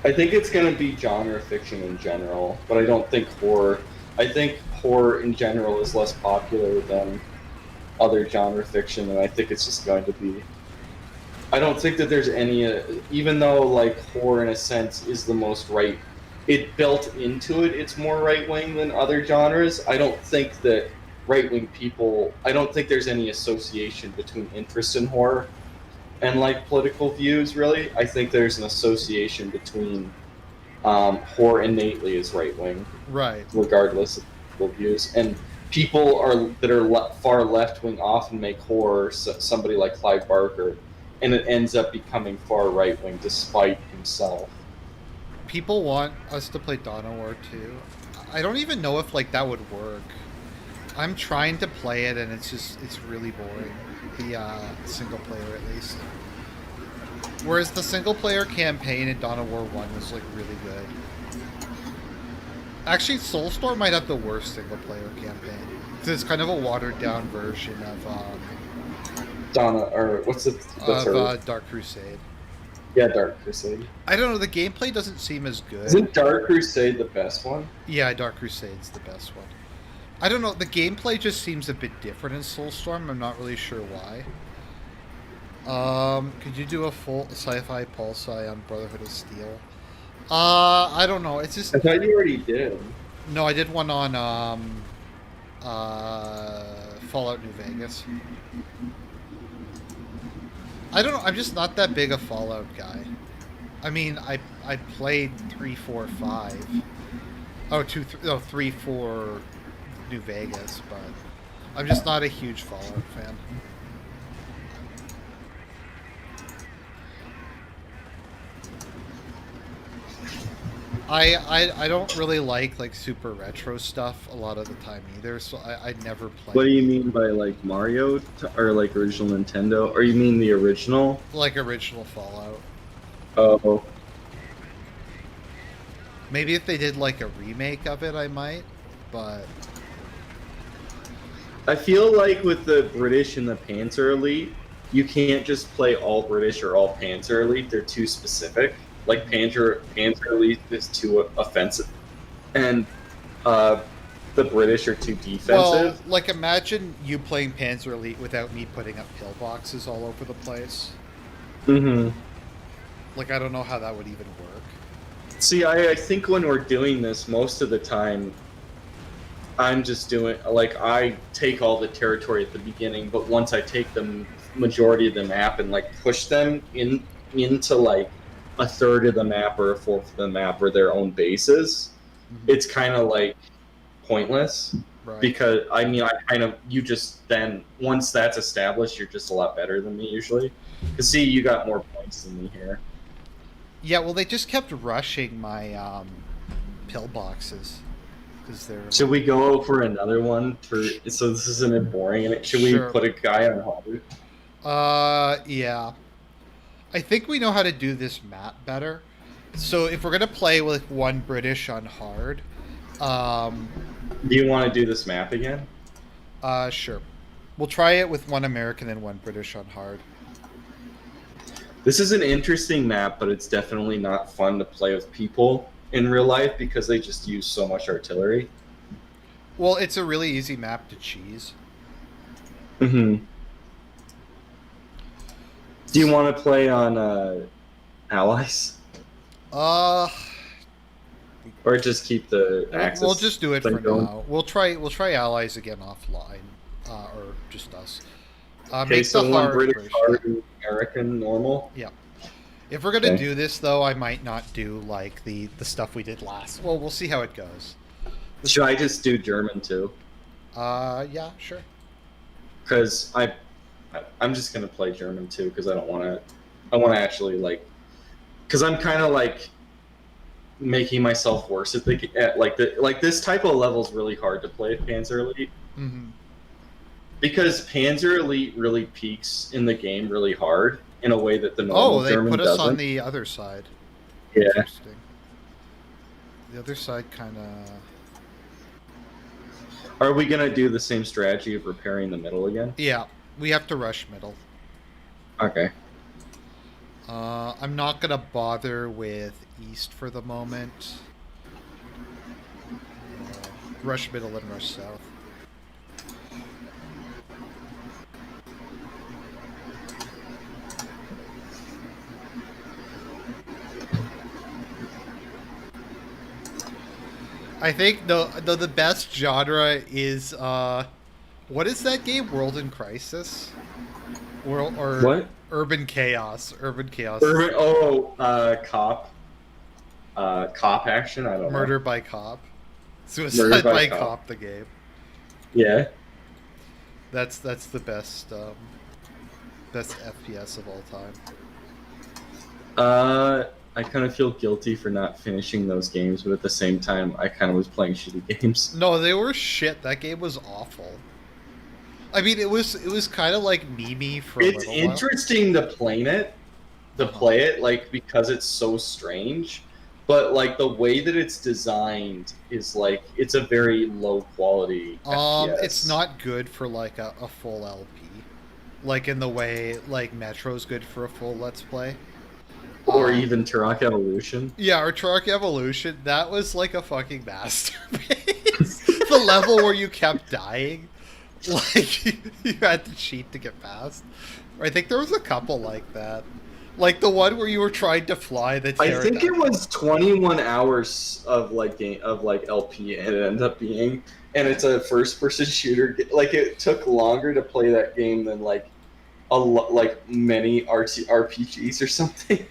I think it's going to be genre fiction in general, but I don't think horror. I think horror in general is less popular than other genre fiction, and I think it's just going to be. I don't think that there's any, even though like horror in a sense is the most right, it built into it. It's more right wing than other genres. I don't think that right wing people. I don't think there's any association between interest in horror and like political views. Really, I think there's an association between horror innately is right wing, Right. regardless of political views, and people are that are far left wing often make horror. Somebody like Clive Barker, and it ends up becoming far right wing despite himself. People want us to play Dawn of War 2. I don't even know if like that would work. I'm trying to play it and it's really boring. The single player at least. Whereas the single player campaign in Dawn of War 1 was like really good. Actually, Soulstorm might have the worst single player campaign. Because it's kind of a watered down version Or what's it? Dark Crusade. Yeah, Dark Crusade. I don't know, the gameplay doesn't seem as good. Isn't Dark Crusade the best one? Yeah, Dark Crusade's the best one. I don't know, the gameplay just seems a bit different in Soulstorm. I'm not really sure why. Could you do a full sci-fi pulsi on Brotherhood of Steel? I don't know. It's just I thought you already did. no. I did one on Fallout New Vegas. I don't know. I'm just not that big a Fallout guy. I mean, I played 3, 4, 5. Oh, 2, 3, no, 3, 4 New Vegas, but I'm just not a huge Fallout fan. I don't really like super retro stuff a lot of the time either, so I never play. What do you mean by like Mario or like original Nintendo? Or you mean the original? Like original Fallout. Oh, Maybe if they did like a remake of it, I might. But I feel like with the British and the Panzer Elite, you can't just play all British or all Panzer Elite. They're too specific. Like Panzer Elite is too offensive, and the British are too defensive. well, like imagine you playing Panzer Elite without me putting up pillboxes all over the place. Mm-hmm. Like I don't know how that would even work. See, I think when we're doing this, most of the time, I'm just doing like I take all the territory at the beginning, but once I take the majority of the map and like push them into like a third of the map or a fourth of the map or their own bases, it's kind of like pointless. Right. Because I mean, you just then once that's established, you're just a lot better than me usually. Cause see, you got more points than me here. Yeah, well, they just kept rushing my pillboxes because they're. Should we go for another one? So this isn't it boring? Should we Sure. put a guy on hard? Yeah. I think we know how to do this map better. So if we're gonna play with one British on hard, Do you want to do this map again? sure. We'll try it with one American and one British on hard. This is an interesting map, but it's definitely not fun to play with people in real life because they just use so much artillery. Well, it's a really easy map to cheese. Mm-hmm. Do you want to play on Allies? Uh, Or just keep the Axis? we'll just do it for going? now. We'll try allies again offline, or just us. Okay, Make so the one hard British version. hard and American normal. Yeah. If we're gonna Okay. do this though, I might not do like the stuff we did last. Well, we'll see how it goes. Should I just do German too? Yeah, sure. Because I'm just gonna play German too because I don't want to. I want to actually like, because I'm kind of like making myself worse at like this type of level is really hard to play at Panzer Elite Mm-hmm. because Panzer Elite really peaks in the game really hard in a way that the Oh, normal they German put us on doesn't. the other side. Yeah. Interesting. The other side kind of... Are we gonna do the same strategy of repairing the middle again? Yeah, we have to rush middle. Okay. I'm not gonna bother with east for the moment. Rush middle and rush south. I think the best genre is what is that game? World in Crisis, World or What? Urban Chaos? Urban Chaos. Cop action. I don't Murder know. by Cop. Murder Suicide by by Cop. Cop. The game. Yeah. That's the best best FPS of all time. I kind of feel guilty for not finishing those games, but at the same time, I kind of was playing shitty games. No, they were shit. That game was awful. I mean, it was kind of like meme for a It's little while. interesting to play it, like because it's so strange. But like the way that it's designed is like it's a very low quality FPS. It's not good for like a full LP. Like in the way like Metro's good for a full Let's Play. Or even Turok Evolution. Yeah, or Turok Evolution, that was like a fucking masterpiece. The level where you kept dying. Like, you had to cheat to get past. I think there was a couple like that. Like the one where you were trying to fly the I think it was 21 hours of like LP and it ended up being, and it's a first person shooter. Like it took longer to play that game than like many RPGs or something.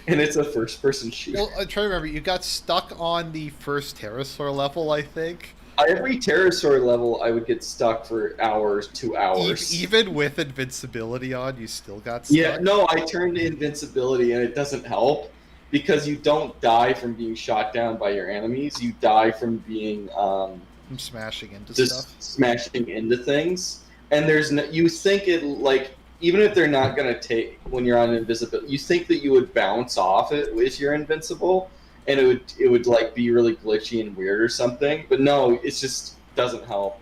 And it's a first-person shooter. Well, I'm trying to remember. You got stuck on the first pterosaur level, I think. Every pterosaur level, I would get stuck for hours, 2 hours. Even with invincibility on, you still got stuck. Yeah, no, I turned to invincibility, and it doesn't help because you don't die from being shot down by your enemies. You die from being from smashing into just stuff. smashing into things. And there's no, you think it like. Even if they're not going to take, when you're on invisibility, you think that you would bounce off it if you're invincible, and it would like be really glitchy and weird or something. But no, it just doesn't help.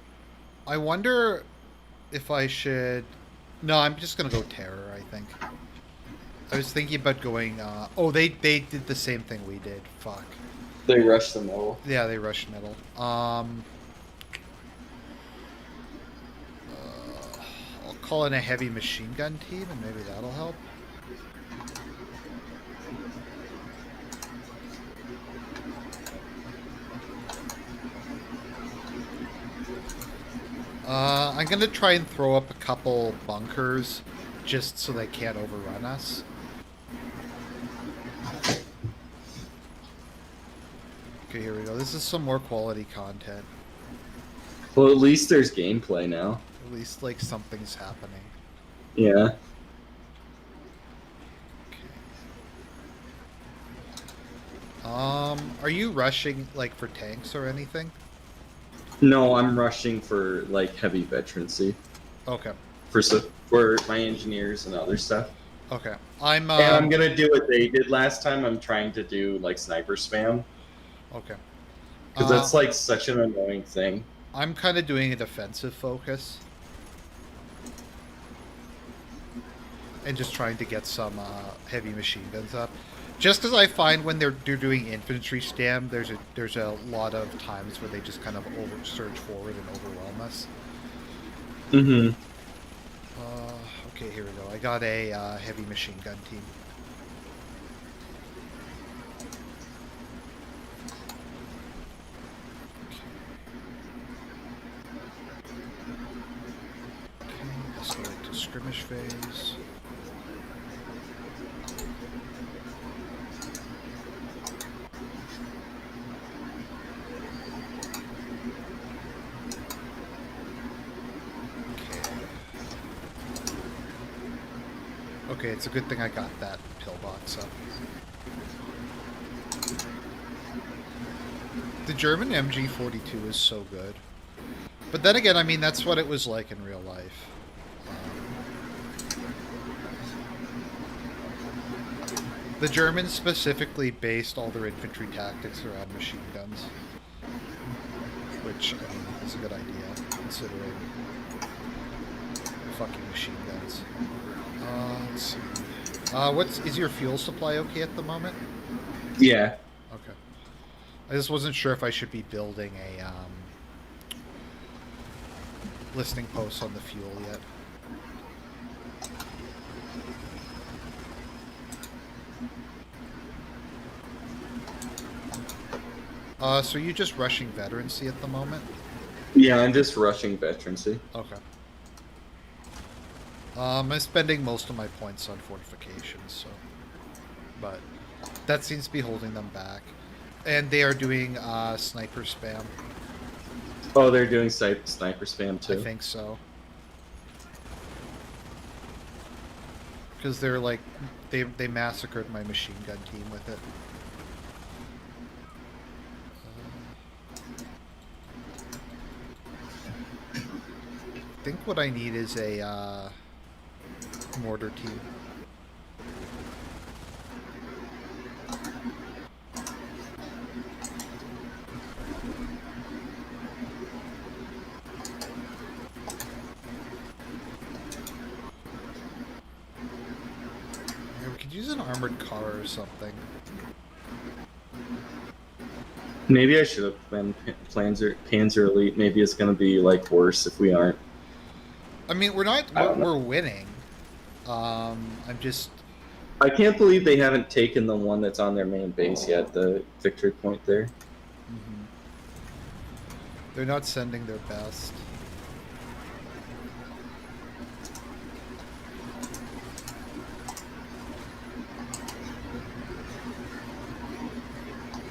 I wonder if I should... No, I'm just going to go Terror, I think. I was thinking about going... Oh, they did the same thing we did. Fuck. They rushed the middle. Yeah, they rushed middle. Call in a heavy machine gun team and maybe that'll help. I'm gonna try and throw up a couple bunkers just so they can't overrun us. Okay, here we go. This is some more quality content. Well, at least there's gameplay now. At least, like, something's happening. Yeah. Okay. Are you rushing, like, for tanks or anything? No, I'm rushing for, like, heavy veterancy. Okay. For my engineers and other stuff. Okay. And I'm gonna do what they did last time. I'm trying to do, like, sniper spam. Okay. Because that's, like, such an annoying thing. I'm kind of doing a defensive focus. And just trying to get some heavy machine guns up. Just because I find when they're doing infantry spam, there's a lot of times where they just kind of surge forward and overwhelm us. Mm-hmm. Okay, here we go. I got a heavy machine gun team. Okay, select a skirmish phase. Okay, it's a good thing I got that pillbox up. The German MG42 is so good. But then again, I mean, that's what it was like in real life. The Germans specifically based all their infantry tactics around machine guns. Which, I mean, is a good idea, considering fucking machine guns. Let's see. Is your fuel supply okay at the moment? Yeah. Okay. I just wasn't sure if I should be building a listening post on the fuel yet. So are you just rushing veterancy at the moment? Yeah, I'm just rushing veterancy. Okay. I'm spending most of my points on fortifications, so... But that seems to be holding them back. And they are doing sniper spam. Oh, they're doing sniper spam too? I think so. Because they're like... They massacred my machine gun team with it. I think what I need is a mortar team. Yeah, we could use an armored car or something. Maybe I should have been Panzer Elite. Maybe it's going to be like worse if we aren't. I mean, we're winning. I'm just... I can't believe they haven't taken the one that's on their main base yet, the victory point there. Mm-hmm. They're not sending their best.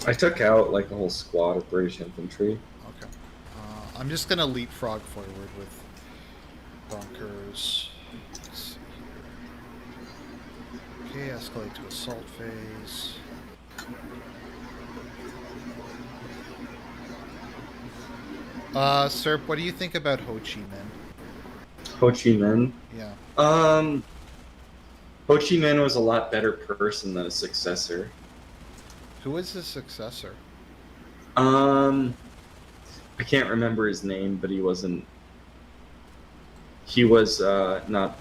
I took out like a whole squad of British infantry. Okay. I'm just gonna leapfrog forward with bunkers. Let's see here. Okay, escalate to assault phase. Serp, what do you think about Ho Chi Minh? Ho Chi Minh? Yeah. Ho Chi Minh was a lot better person than a successor. Who was his successor? I can't remember his name, but he wasn't. He was not.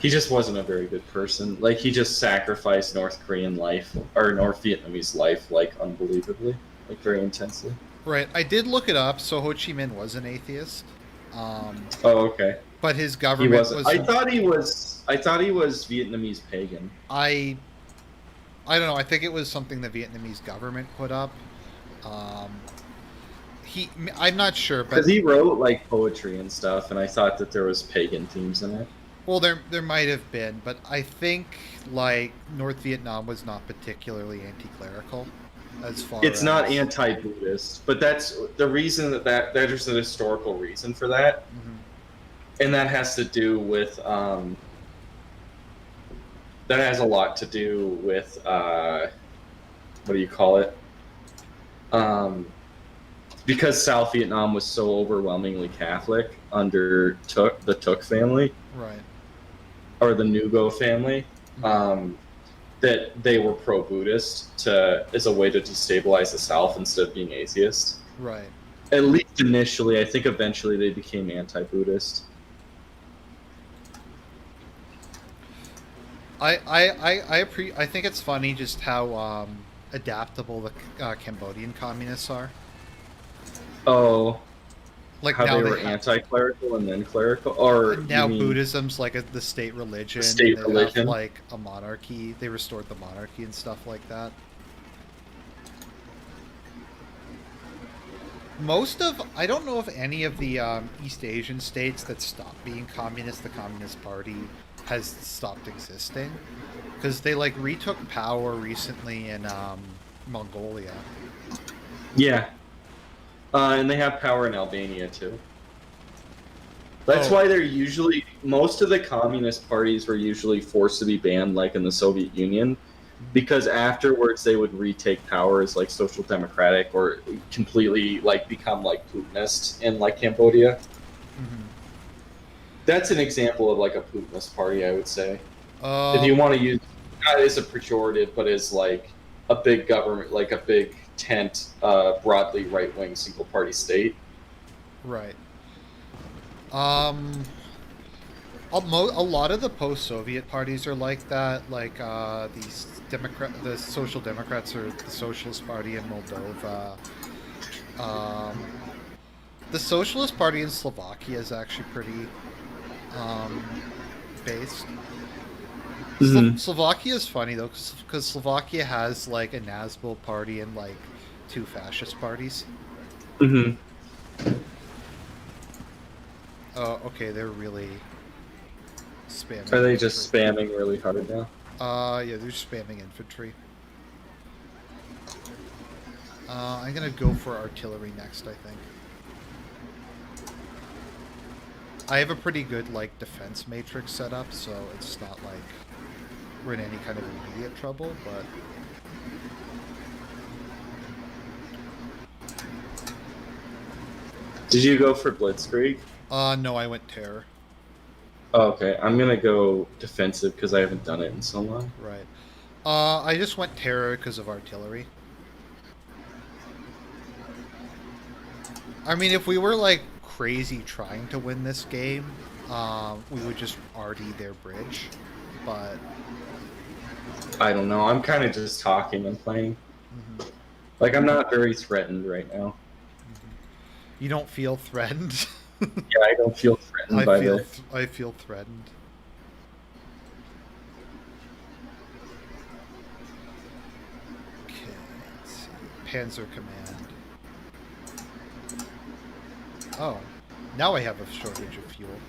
He just wasn't a very good person. Like, he just sacrificed North Korean life or North Vietnamese life, like, unbelievably, like, very intensely. Right. I did look it up. So Ho Chi Minh was an atheist. Oh, okay. But his He government wasn't. was. I thought he was Vietnamese pagan. I don't know. I think it was something the Vietnamese government put up. I'm not sure, but Because he wrote like poetry and stuff, and I thought that there was pagan themes in it. well, there might have been, but I think like North Vietnam was not particularly anti-clerical, as far. It's not anti-Buddhist, but that's the reason that there's a historical reason for that, and that has to do with that has a lot to do with what do you call it? Because South Vietnam was so overwhelmingly Catholic under the Tuc family, right, or the Nguyen family, that they were pro-Buddhist as a way to destabilize the South instead of being atheist. right. At least initially, I think eventually they became anti-Buddhist. I think it's funny just how adaptable the Cambodian communists are. Oh, Like how now they were anti-clerical and then clerical, or now Buddhism's like the state religion. The state religion, have, like a monarchy. They restored the monarchy and stuff like that. I don't know if any of the East Asian states that stopped being communist, the Communist Party has stopped existing, because they like retook power recently in Mongolia. Yeah, and they have power in Albania too. That's Oh, why they're usually most of the communist parties were usually forced to be banned, like in the Soviet Union, because afterwards they would retake power as like social democratic or completely like become like Putinist in like Cambodia. mm-hmm. That's an example of like a Putinist party, I would say. If you um, want to use not as a pejorative, but as like a big government, like a big tent, broadly right wing single party state. right. Um, a lot of the post-Soviet parties are like that. Like the Social Democrats or the Socialist Party in Moldova. Um, the Socialist Party in Slovakia is actually pretty um, based. Mm-hmm. Slovakia is funny though, because Slovakia has like a Nazbil party and like two fascist parties. Mm-hmm. Oh, okay, they're really spamming Are they infantry. just spamming really hard now? Yeah, they're spamming infantry. I'm gonna go for artillery next, I think. I have a pretty good like defense matrix set up, so it's not like we're in any kind of immediate trouble. But Did you go for Blitzkrieg? no, I went terror. Oh, okay, I'm gonna go defensive because I haven't done it in so long. Right. I just went terror because of artillery. I mean, if we were like crazy trying to win this game, we would just RD their bridge. But I don't know. I'm kind of just talking and playing. mhm, Like I'm not very threatened right now. mhm. You don't feel threatened. Yeah, I don't feel threatened by the. I feel threatened. Okay, let's see. Panzer Command. Oh, now I have a shortage of fuel.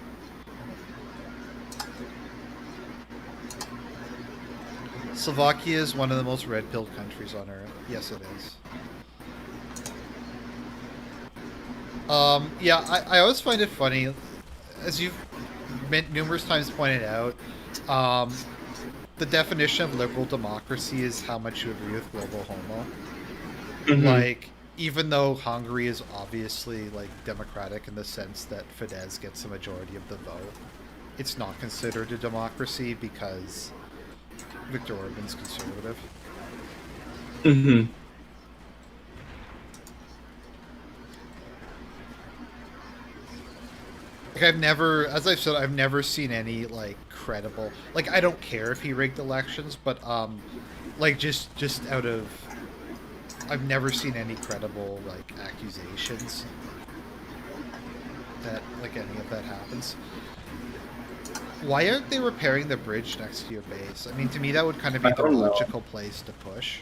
Slovakia is one of the most red-pilled countries on Earth. Yes, it is. Yeah, I always find it funny, as you've numerous times pointed out, um, the definition of liberal democracy is how much you agree with global homo. Mm-hmm. Like, even though Hungary is obviously like democratic in the sense that Fidesz gets a majority of the vote, it's not considered a democracy because Viktor Orban's conservative. Mm-hmm. Like I've never, as I've said, I've never seen any like credible. Like I don't care if he rigged elections, but like just out of, I've never seen any credible like accusations that like any of that happens. Why aren't they repairing the bridge next to your base? I mean, to me that would kind of I be the don't know. logical place to push.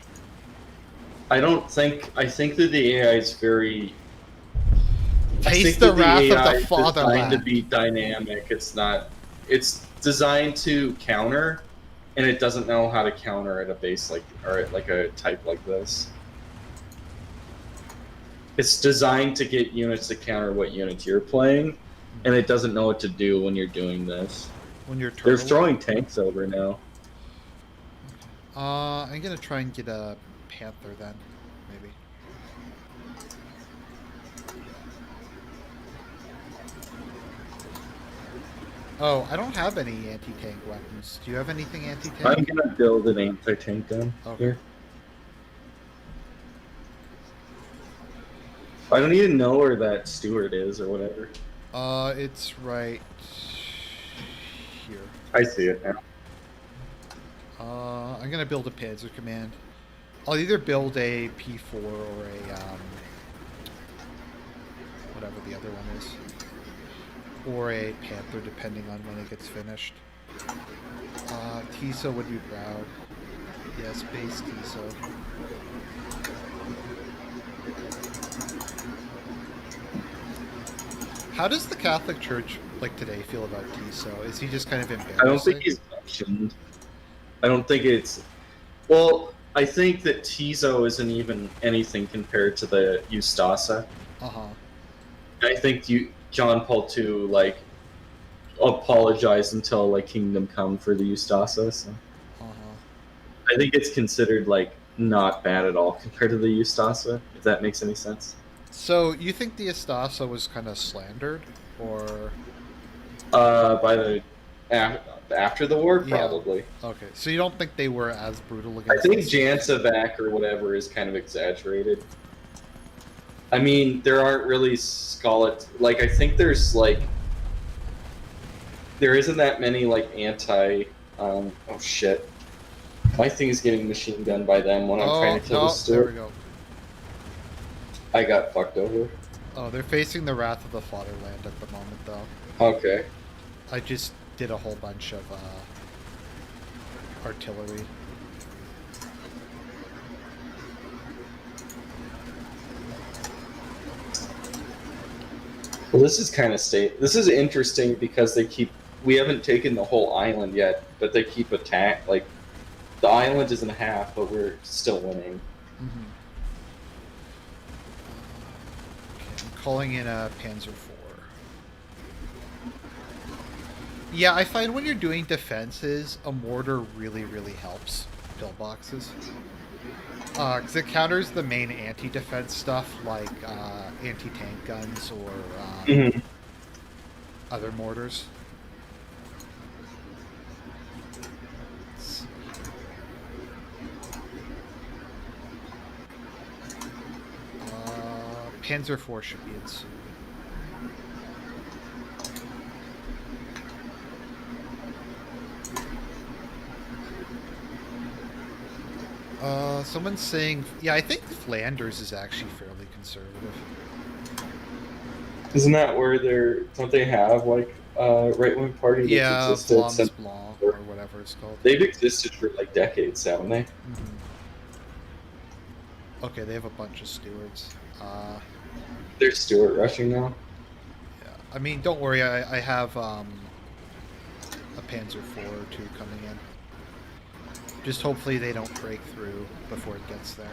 I don't think. I think that the AI is very. I Taste think the that wrath the of the AI is designed to fatherland. be dynamic. It's not. It's designed to counter, and it doesn't know how to counter at a base like or at like a type like this. It's designed to get units to counter what units you're playing, and it doesn't know what to do when you're doing this. When you're They're turtling. throwing tanks over now. I'm gonna try and get a panther then, maybe. Oh, I don't have any anti-tank weapons. Do you have anything I'm anti-tank? gonna build an anti-tank gun Okay. here. I don't even know where that steward is or whatever. It's right here. I see it now. I'm gonna build a Panzer Command. I'll either build a P4 or a whatever the other one is, or a Panther, depending on when it gets finished. Tiso would be proud. Yes, base Tiso. How does the Catholic Church like today feel about Tiso? Is he just kind of I don't think embarrassing? he's mentioned. I don't think it's. Well, I think that Tizo isn't even anything compared to the Eustasa. Uh huh. I think John Paul II like apologize until like Kingdom Come for the Ustasa. So Uh-huh. I think it's considered like not bad at all compared to the Ustasa, if that makes any sense. So you think the Estasa was kind of slandered, or By the after the war, yeah? probably. Okay, so you don't think they were as brutal I against the think Serbs? Jancevac or whatever is kind of exaggerated. I mean, there aren't really Scarlet. Like, I think there's like there isn't that many like anti. Oh shit! My thing is getting machine gunned by them when I'm trying Oh to kill the no, there we Steward. go. I got fucked over. Oh, they're facing the wrath of the fatherland at the moment, though. Okay. I just did a whole bunch of artillery. Well, this is kind of This is interesting because they keep. We haven't taken the whole island yet, but they keep attack. Like the island is in half, but we're still winning. Mm-hmm. Okay, I'm calling in a Panzer IV. Yeah, I find when you're doing defenses, a mortar really, really helps pillboxes. Because it counters the main anti-defense stuff like anti-tank guns or Mm-hmm. other mortars. Let's see. Panzer IV should be in soon. Someone's saying, yeah, I think Flanders is actually fairly conservative. Isn't that where don't they have like a right wing party that's Yeah, existed Vlaams since Blanc or whatever it's called. they've existed for like decades, haven't they? Mm-hmm. Okay, they have a bunch of stewards. They're Stuart rushing now. Yeah, I mean, don't worry, I have a Panzer IV or two coming in. Just hopefully they don't break through before it gets there.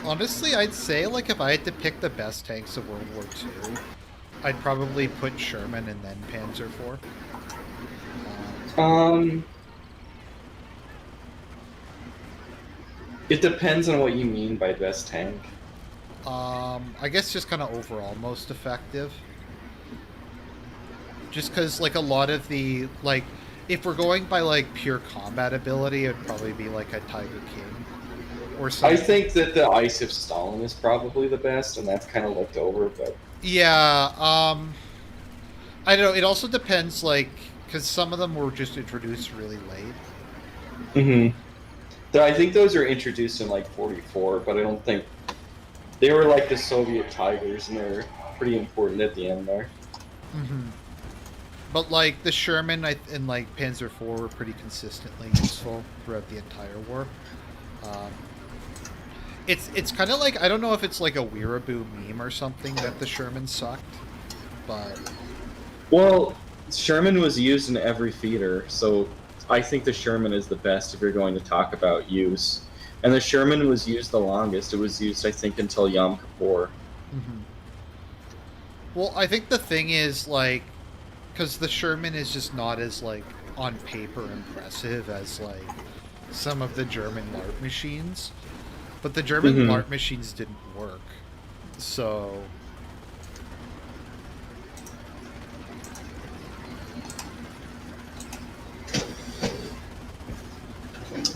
Honestly, I'd say, like, if I had to pick the best tanks of World War II, I'd probably put Sherman and then Panzer IV. Um, it depends on what you mean by best tank. I guess just kind of overall most effective. Just because, like, a lot of the, like, if we're going by, like, pure combat ability, it'd probably be, like, a Tiger King or I something. think that the Ice of Stalin is probably the best, and that's kind of looked over, but Yeah, I don't know. It also depends, like, because some of them were just introduced really late. mm-hmm. I think those are introduced in like 44, but I don't think they were like the Soviet Tigers, and they're pretty important at the end there. Mm-hmm. But, like, the Sherman and, like, Panzer IV were pretty consistently useful throughout the entire war. Um, it's kind of like, I don't know if it's like a Weeaboo meme or something that the Sherman sucked, but... Well, Sherman was used in every theater, so I think the Sherman is the best if you're going to talk about use. And the Sherman was used the longest. It was used, I think, until Yom Kippur. Mm-hmm. Well, I think the thing is, like, because the Sherman is just not as, like, on paper impressive as, like, some of the German LARP machines. But the German Mm-hmm. LARP machines didn't work. So...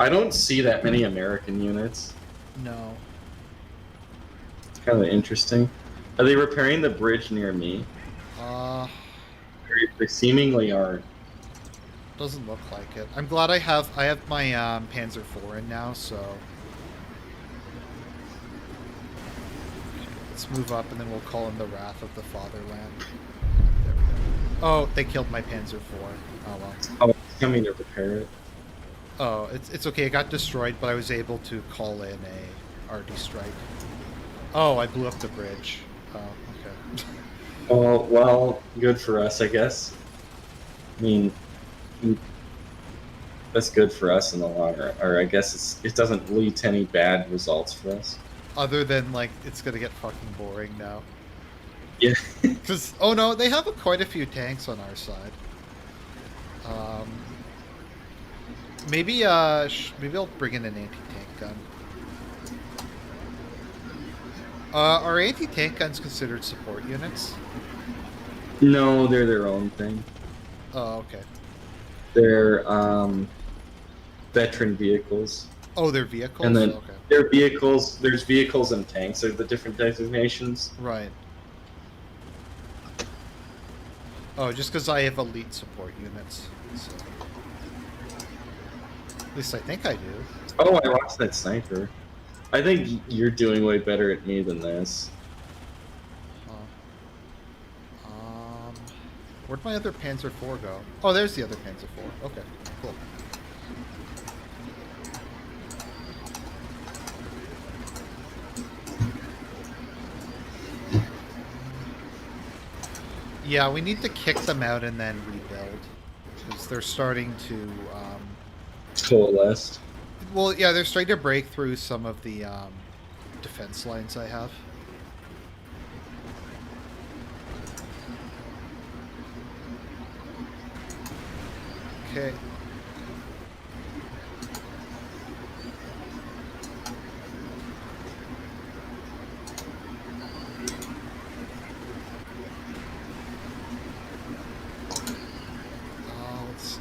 I don't see that many American units. No. It's kind of interesting. Are they repairing the bridge near me? They seemingly aren't. Doesn't look like it. I'm glad I have my Panzer IV in now, so... Okay, let's move up and then we'll call in the Wrath of the Fatherland. There we go. Oh, they killed my Panzer IV. Oh well. Oh, it's coming to repair it. Oh, it's okay. It got destroyed, but I was able to call in a RD strike. Oh, I blew up the bridge. Oh, okay. Oh, well, good for us, I guess. I mean, That's good for us in the long run. Or I guess it doesn't lead to any bad results for us. Other than, like, it's gonna get fucking boring now. Yeah. Because, oh no, they have quite a few tanks on our side. Maybe, maybe I'll bring in an anti-tank gun. Are anti-tank guns considered support units? No, they're their own thing. Oh, okay. They're veteran vehicles. Oh, they're And vehicles? then Okay. they're vehicles. There's vehicles and tanks are the different designations. Right. Oh, just because I have elite support units. So. At least I think I do. Oh, I watched that sniper. I think you're doing way better at me than this. Um, where'd my other Panzer IV go? Oh, there's the other Panzer IV. Okay, cool. Yeah, we need to kick them out and then rebuild. Because they're starting to, Coalesced. well, yeah, they're starting to break through some of the defense lines I have. Okay. Let's see.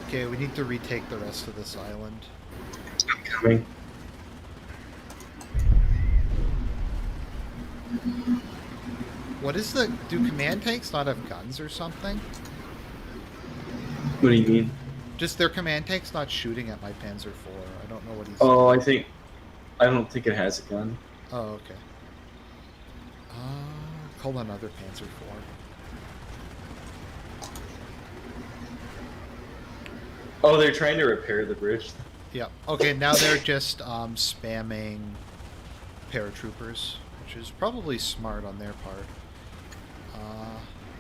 Okay, we need to retake the rest of this island. I'm coming. What is the... Do command tanks not have guns or something? What do you mean? Just their command tanks not shooting at my Panzer IV. I don't know what he's Oh, doing. I don't think it has a gun. Oh, okay. Call another Panzer IV. Oh, they're trying to repair the bridge. Yeah. Okay, now they're just spamming paratroopers, which is probably smart on their part.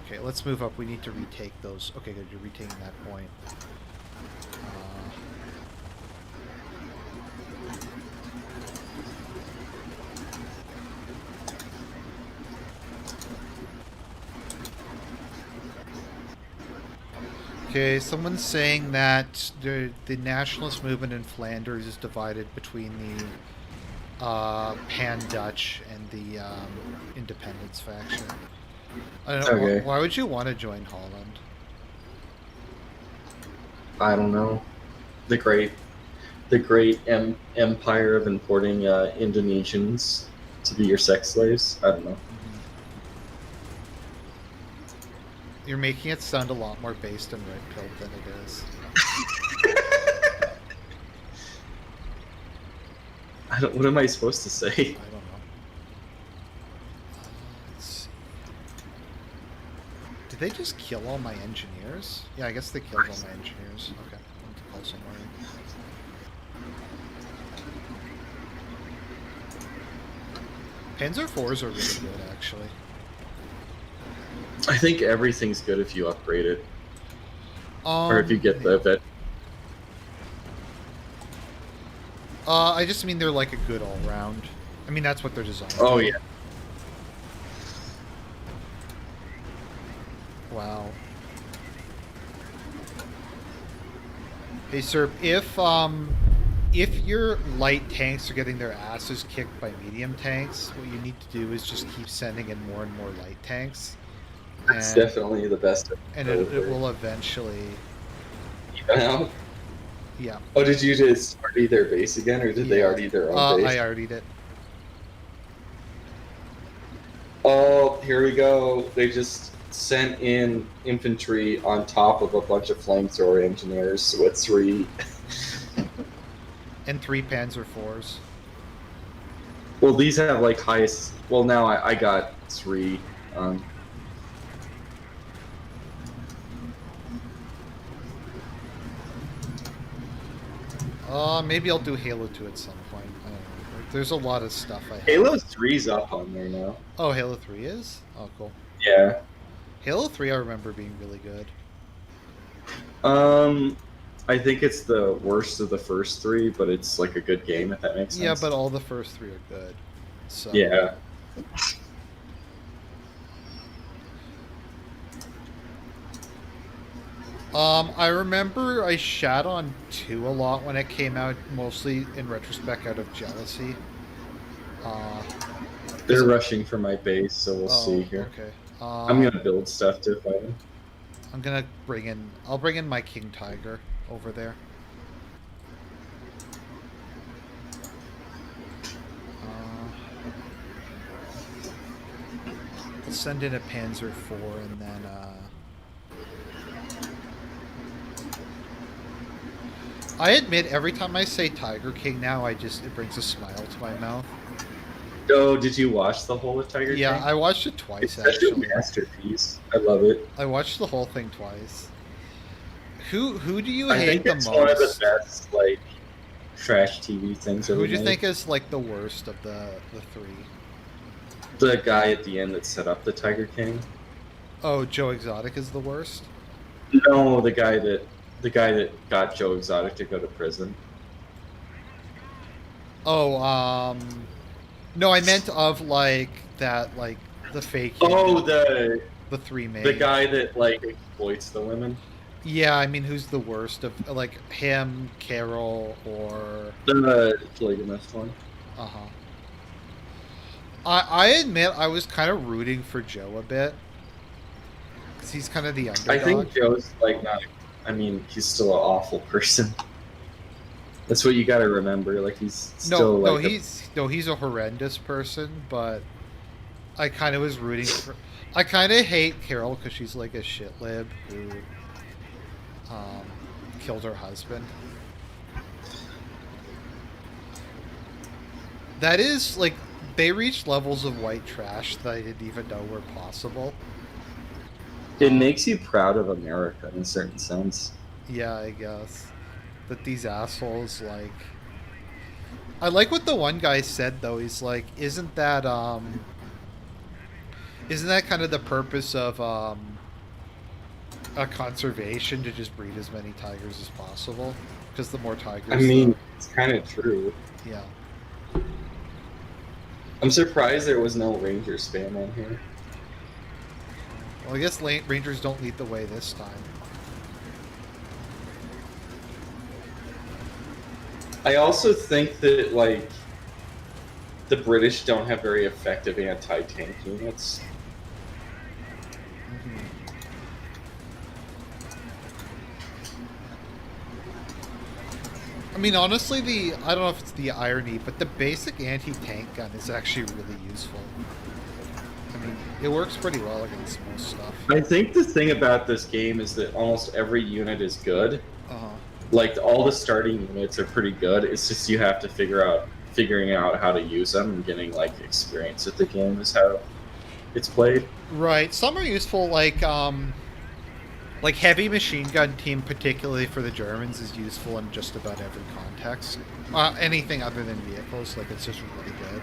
Okay, let's move up. We need to retake those. Okay, good. You're retaking that point. Okay, someone's saying that the nationalist movement in Flanders is divided between the Pan-Dutch and the Independence faction. I don't know, Okay. why would you want to join Holland? I don't know. The great empire of importing Indonesians to be your sex slaves. I don't know. You're making it sound a lot more based in red pill than it is. I don't. What am I supposed to say? I don't know. Let's see. Did they just kill all my engineers? Yeah, I guess they killed all my engineers. Okay, I need to call somewhere. Panzer IVs are really good, actually. I think everything's good if you upgrade it, or if you get the vet. I just mean they're like a good all-round. I mean, that's what they're designed Oh for. yeah. Wow. Hey, Serp, if your light tanks are getting their asses kicked by medium tanks, what you need to do is just keep sending in more and more light tanks. That's definitely the best. And it will eventually... You know? Yeah. Oh, did you just already their base again, or did they already their own base? I already did. Oh, here we go. They just sent in infantry on top of a bunch of flamethrower engineers, so it's 3. And 3 Panzer IVs. Well, these have like highest. Well, now I got 3. Maybe I'll do Halo 2 at some point. I don't know. There's a lot of stuff I have. Halo 3's up on there now. Oh, Halo 3 is? Oh, cool. Yeah. Halo 3 I remember being really good. I think it's the worst of the first three, but it's like a good game if that makes Yeah, sense. but all the first three are good. So Yeah. I remember I shat on 2 a lot when it came out, mostly in retrospect out of jealousy. Uh, They're 'Cause rushing for my base, so we'll see oh, here. okay. I'm gonna build stuff to fight them. I'm gonna I'll bring in my King Tiger over there. Uh, I'll send in a Panzer IV and then I admit every time I say Tiger King now, it brings a smile to my mouth. Oh, did you watch the whole of Tiger Yeah, King? I watched it It's twice such a actually. masterpiece. I love it. I watched the whole thing twice. Who do you I think hate the it's one of the most? best like trash TV things Who ever do you made. think is like the worst of the three? The guy at the end that set up the Tiger King. Oh, Joe Exotic is the worst. No, the guy that got Joe Exotic to go to prison. Oh, no, I meant of like that, like the fake Oh, human, the the three the made. guy that like exploits the women. Yeah, I mean, who's the worst of like him, Carol, or The polygamist one. uh huh. I admit I was kind of rooting for Joe a bit because he's kind of the I underdog. think Joe's like not. I mean, he's still an awful person. That's what you got to remember. Like he's No, still like a. he's a horrendous person, but I kind of was rooting for. I kind of hate Carol because she's like a shit lib who um, killed her husband. That is like they reached levels of white trash that I didn't even know were possible. It makes you proud of America in a certain sense. Yeah, I guess that these assholes like. I like what the one guy said though. He's like, isn't that kind of the purpose of a conservation to just breed as many tigers as possible? Because the more I tigers, mean, it's kind of true. yeah. I'm surprised there was no Ranger spam on here. Well, I guess rangers don't lead the way this time. I also think that like the British don't have very effective anti-tank units. Mm-hmm. I mean, honestly, I don't know if it's the irony, but the basic anti-tank gun is actually really useful. I mean, it works pretty well against most stuff. I think the thing about this game is that almost every unit is good. Uh-huh. Like all the starting units are pretty good. It's just you have to figuring out how to use them and getting like experience with the game is how it's played. Right. Some are useful, like heavy machine gun team, particularly for the Germans, is useful in just about every context. Anything other than vehicles, like it's just really good.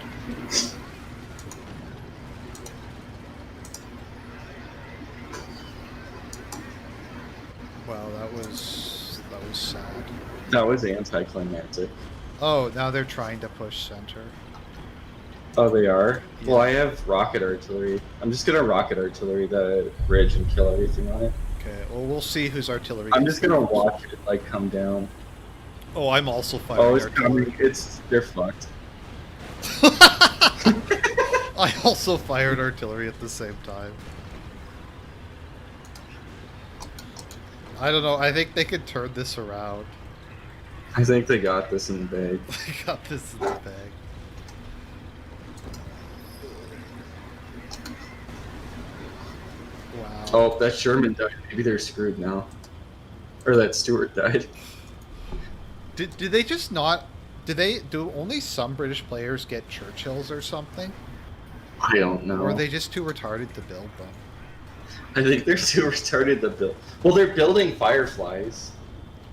Wow, that was sad. That was anticlimactic. Oh, now they're trying to push center. Oh, they are? Yeah. Well, I have rocket artillery. I'm just gonna rocket artillery the bridge and kill everything on it. Okay, well, we'll see whose artillery. I'm just gonna watch it like come down. Oh, I'm also firing Oh, it's artillery. coming. They're fucked. I also fired artillery at the same time. I don't know. I think they could turn this around. I think they got this in the bag. They got this in the bag. Wow. Oh, that Sherman died. Maybe they're screwed now. Or that Stewart died. Do they just not? Do only some British players get Churchills or something? I don't know. Or are they just too retarded to build them? I think they're too retarded to build. Well, they're building Fireflies.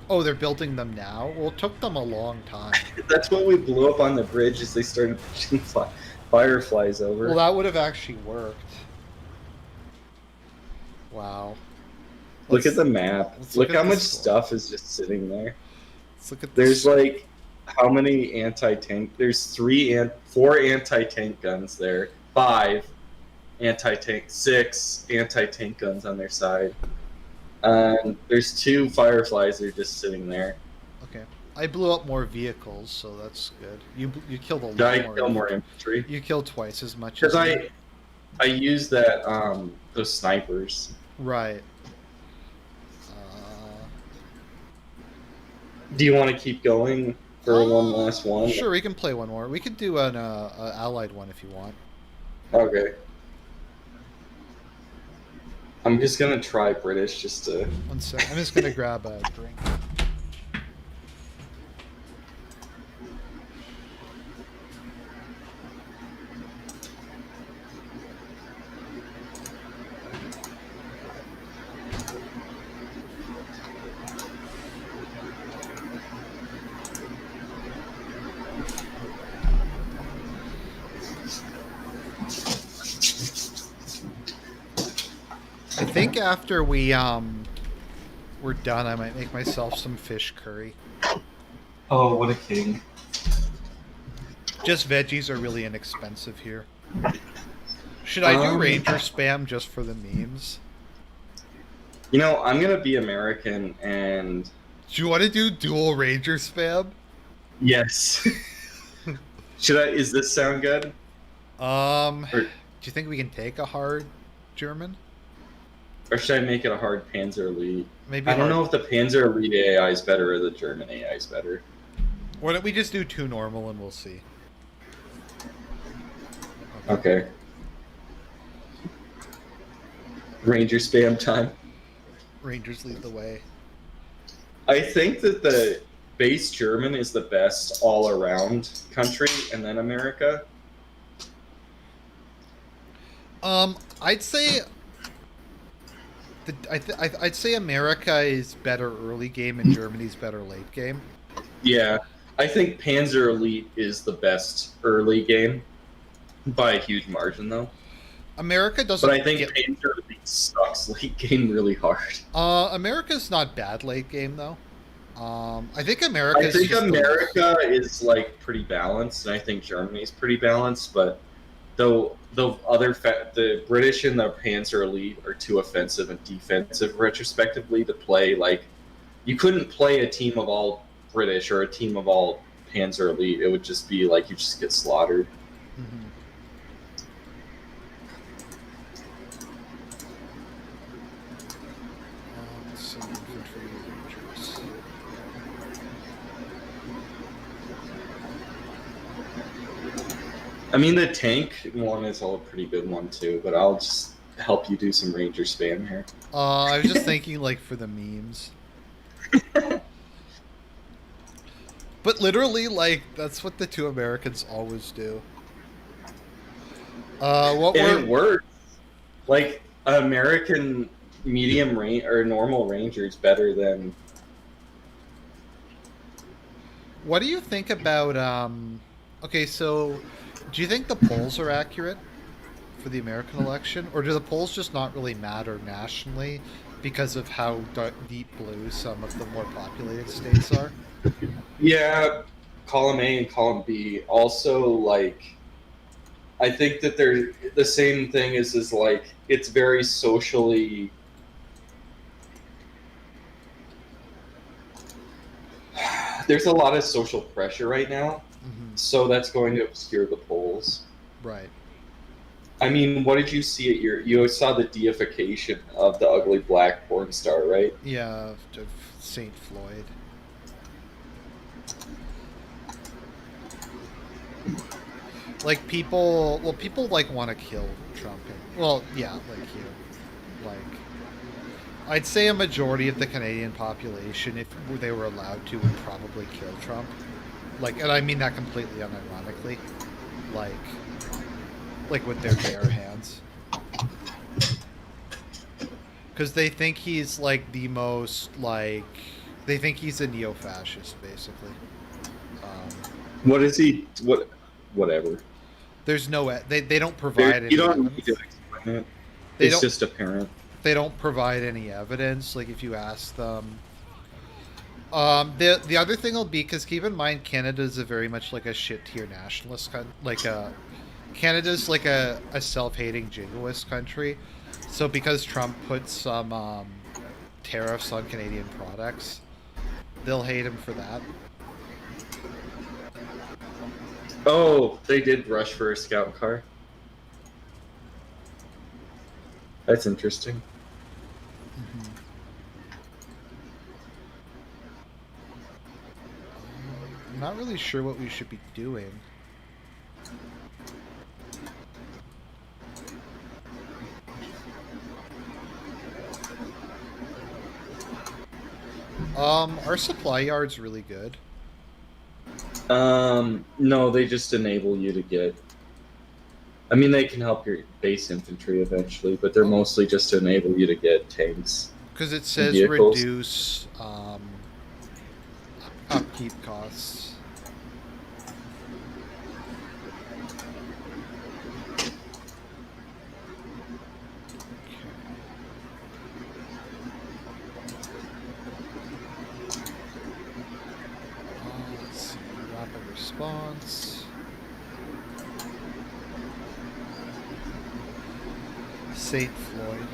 Oh, they're building them now? Well, it took them a long time. That's when we blew up on the bridge as they started pushing Fireflies over. Well, that would have actually worked. Wow. Look at Let's the map. let's look Look at how the much score. stuff is just sitting there. Let's look at There's this. like how many anti-tank? There's four anti-tank guns there. Five anti-tank, six anti-tank guns on their side. And there's two fireflies that are just sitting there. Okay. I blew up more vehicles, so that's good. You killed a Did lot I more. kill more infantry? You killed twice as much Because as me. I used that those snipers. Right. Do you want to keep going for one last one? Sure, we can play one more. We could do an allied one if you want. Okay. I'm just gonna try British just to. One sec. I'm just gonna grab a drink. I think after we're done, I might make myself some fish curry. Oh, what a king! Just veggies are really inexpensive here. Should I do ranger spam just for the memes? You know, I'm gonna be American and. Do you want to do dual ranger spam? Yes. Should I? Is this sound good? Do you think we can take a hard German? Or should I make it a hard Panzer Elite? Maybe I don't hard. know if the Panzer Elite AI is better or the German AI is better. Why don't we just do 2 normal and we'll see? Okay. Ranger spam time. Rangers lead the way. I think that the base German is the best all around country, and then America. I'd say I'd say America is better early game and Germany's better late game. Yeah, I think Panzer Elite is the best early game by a huge margin, though. America doesn't. But I think Panzer Elite sucks late game really hard. America's not bad late game though. I think America. I think America is like pretty balanced, and I think Germany's pretty balanced. But though the British and the Panzer Elite are too offensive and defensive retrospectively to play. Like, you couldn't play a team of all British or a team of all Panzer Elite. It would just be like you just get slaughtered. Mm-hmm. I mean, the tank one is a pretty good one too, but I'll just help you do some ranger spam here. I was just thinking, like, for the memes. But literally, like, that's what the 2 Americans always do. It works. Like, American medium range or normal ranger is better than. What do you think about? Okay, so do you think the polls are accurate for the American election, or do the polls just not really matter nationally because of how deep blue some of the more populated states are? Yeah, column A and column B. Also, like, I think that they're the same thing is like it's very socially. There's a lot of social pressure right now, so that's going to obscure the polls. Right. I mean, what did you see at you saw the deification of the ugly black porn star, right? Yeah, of Saint Floyd. Like, people like want to kill Trump. Well, yeah, like you. Like, I'd say a majority of the Canadian population, if they were allowed to, would probably kill Trump. Like, and I mean that completely unironically. Like with their bare hands. Because they think he's, like, the most, like... They think he's a neo-fascist, basically. What is he... Whatever. There's no... They don't provide You don't evidence. need to explain it. It's just apparent. they don't provide any evidence. Like if you ask them, the other thing will be because keep in mind Canada is a very much like a shit tier nationalist like a Canada's like a self-hating jingoist country. So because Trump put some tariffs on Canadian products, they'll hate him for that. Oh, they did rush for a scout car. That's interesting. Mm-hmm. I'm not really sure what we should be doing. Our supply yard's really good. No, they just enable you to get. I mean, they can help your base infantry eventually, but they're mostly just to enable you to get tanks. Because it and says vehicles. reduce upkeep costs. Let's see, rapid response. St. Floyd.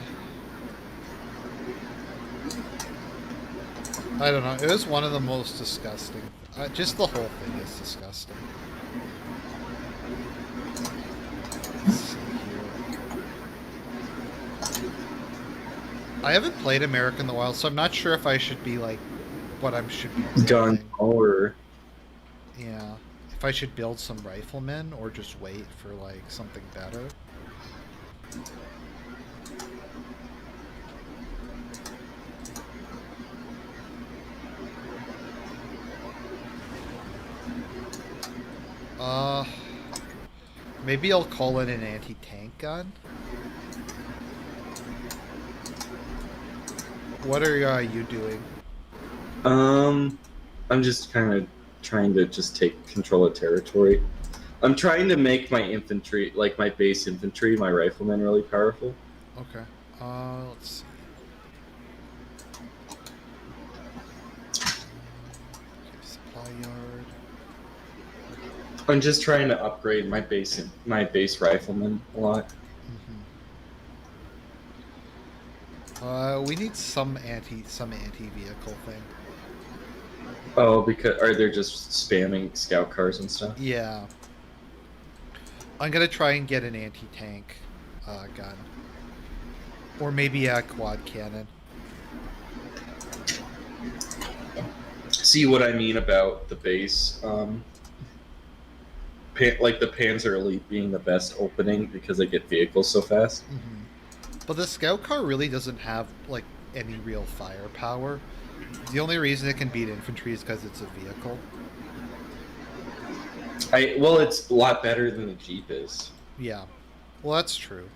I don't know. It was one of the most disgusting. Just the whole thing is disgusting. Let's see here. I haven't played America in the Wild, so I'm not sure if I should be like what I should be building. Gun or yeah, if I should build some riflemen or just wait for like something better. Maybe I'll call it an anti-tank gun. What are you doing? I'm just kind of trying to just take control of territory. I'm trying to make my infantry, like my base infantry, my riflemen, really powerful. Okay. Let's see. Okay, supply yard. I'm just trying to upgrade my base riflemen a lot. Mm-hmm. We need some anti-vehicle thing. Oh, because are they just spamming scout cars and stuff? Yeah. I'm gonna try and get an anti-tank gun, or maybe a quad cannon. See what I mean about the base? Like the Panzer Elite being the best opening because they get vehicles so fast. Mm-hmm. But the scout car really doesn't have like any real firepower. The only reason it can beat infantry is because it's a vehicle. Well, it's a lot better than the Jeep is. Yeah, well that's true.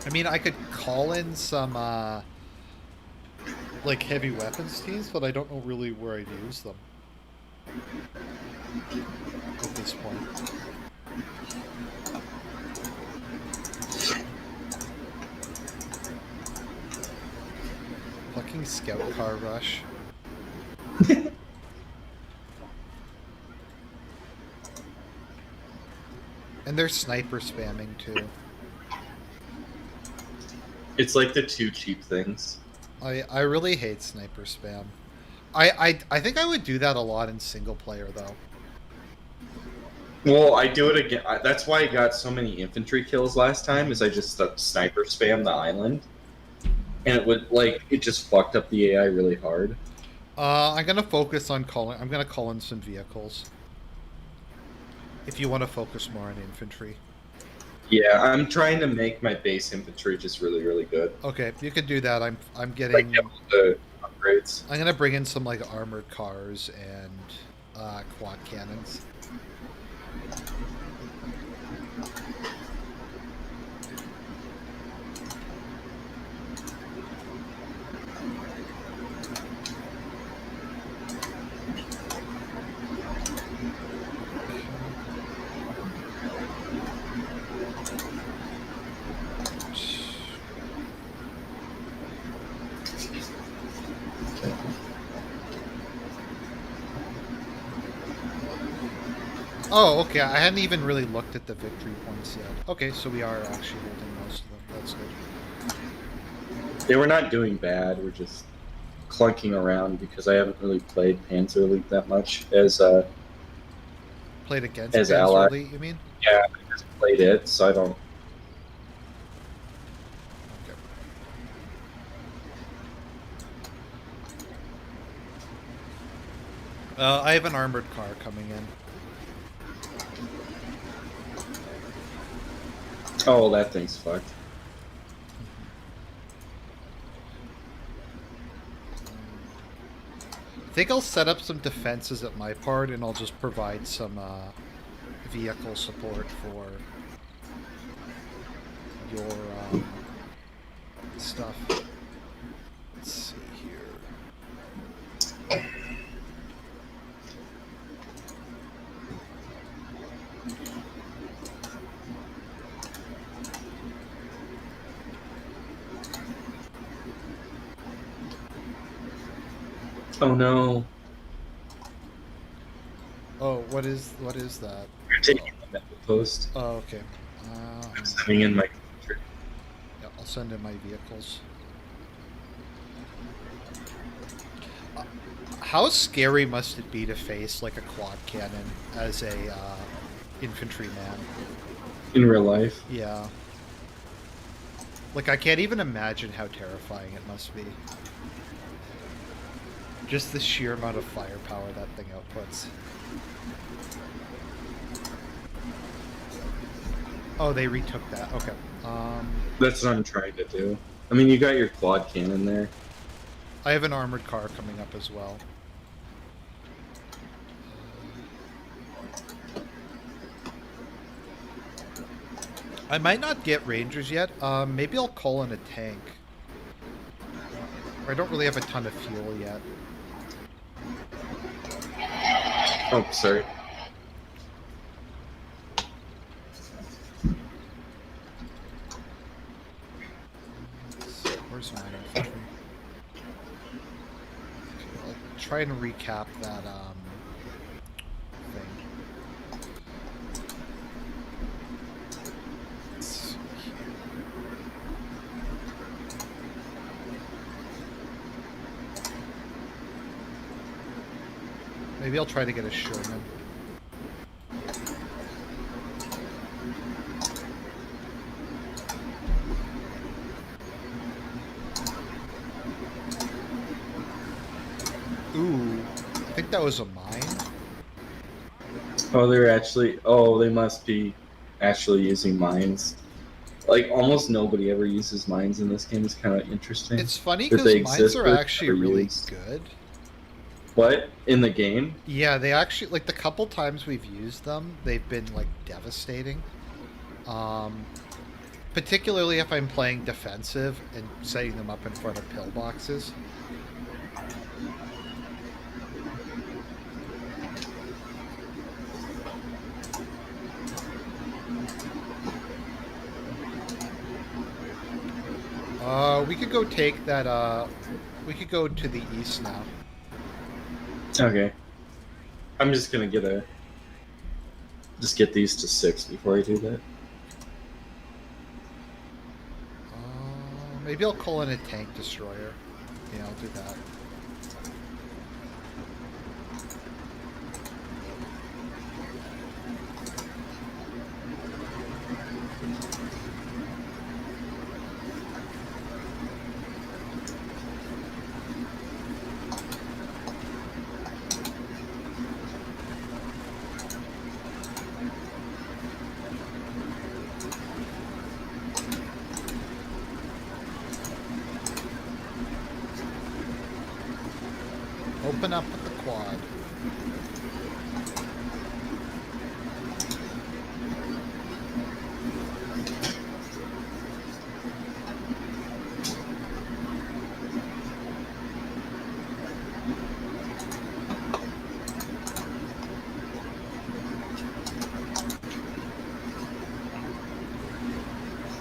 I mean, I could call in some like heavy weapons teams, but I don't know really where I'd use them at this point. Fucking scout car rush. And they're sniper spamming too. It's like the two cheap things. I really hate sniper spam. I think I would do that a lot in single player though. Well, I do it again. That's why I got so many infantry kills last time. Is I just sniper spam the island, and it just fucked up the AI really hard. I'm gonna focus on calling. I'm gonna call in some vehicles. If you want to focus more on infantry. Yeah, I'm trying to make my base infantry just really, really good. Okay, you can do that. I'm getting the upgrades. I'm gonna bring in some like armored cars and quad cannons. Oh, okay. I hadn't even really looked at the victory points yet. Okay, so we are actually holding most of them. That's good. They were not doing bad. We're just clunking around because I haven't really played Panzer Elite that much Played against as ally. Panzer Elite, you mean? Yeah, I just played it, so I don't. Okay. I have an armored car coming in. Oh, that thing's fucked. I think I'll set up some defenses at my part, and I'll just provide some vehicle support for your stuff. Let's see here. Oh no! Oh, what is that? You're taking the metal post. Oh, okay. I'm sending in my computer. Yeah, I'll send in my vehicles. How scary must it be to face like a quad cannon as a infantryman? In real life. Yeah. Like, I can't even imagine how terrifying it must be. Just the sheer amount of firepower that thing outputs. Oh, they retook that. Okay. That's what I'm trying to do. I mean, you got your quad cannon there. I have an armored car coming up as well. I might not get Rangers yet. Maybe I'll call in a tank. I don't really have a ton of fuel yet. Oh, sorry. Where's my infantry? Okay, I'll try and recap that thing. Let's see here. Maybe I'll try to get a Sherman. Ooh, I think that was a mine. Oh, they're actually. Oh, they must be actually using mines. Like almost nobody ever uses mines in this game. It's kind of interesting. It's funny that they because mines exist, are but actually never really used. good. What in the game? Yeah, they actually, like, the couple times we've used them, they've been like devastating. Particularly if I'm playing defensive and setting them up in front of pillboxes. We could go take that, we could go to the east now. Okay. I'm just gonna just get these to 6 before I do that. Maybe I'll call in a tank destroyer. Yeah, I'll do that. Open up with the quad.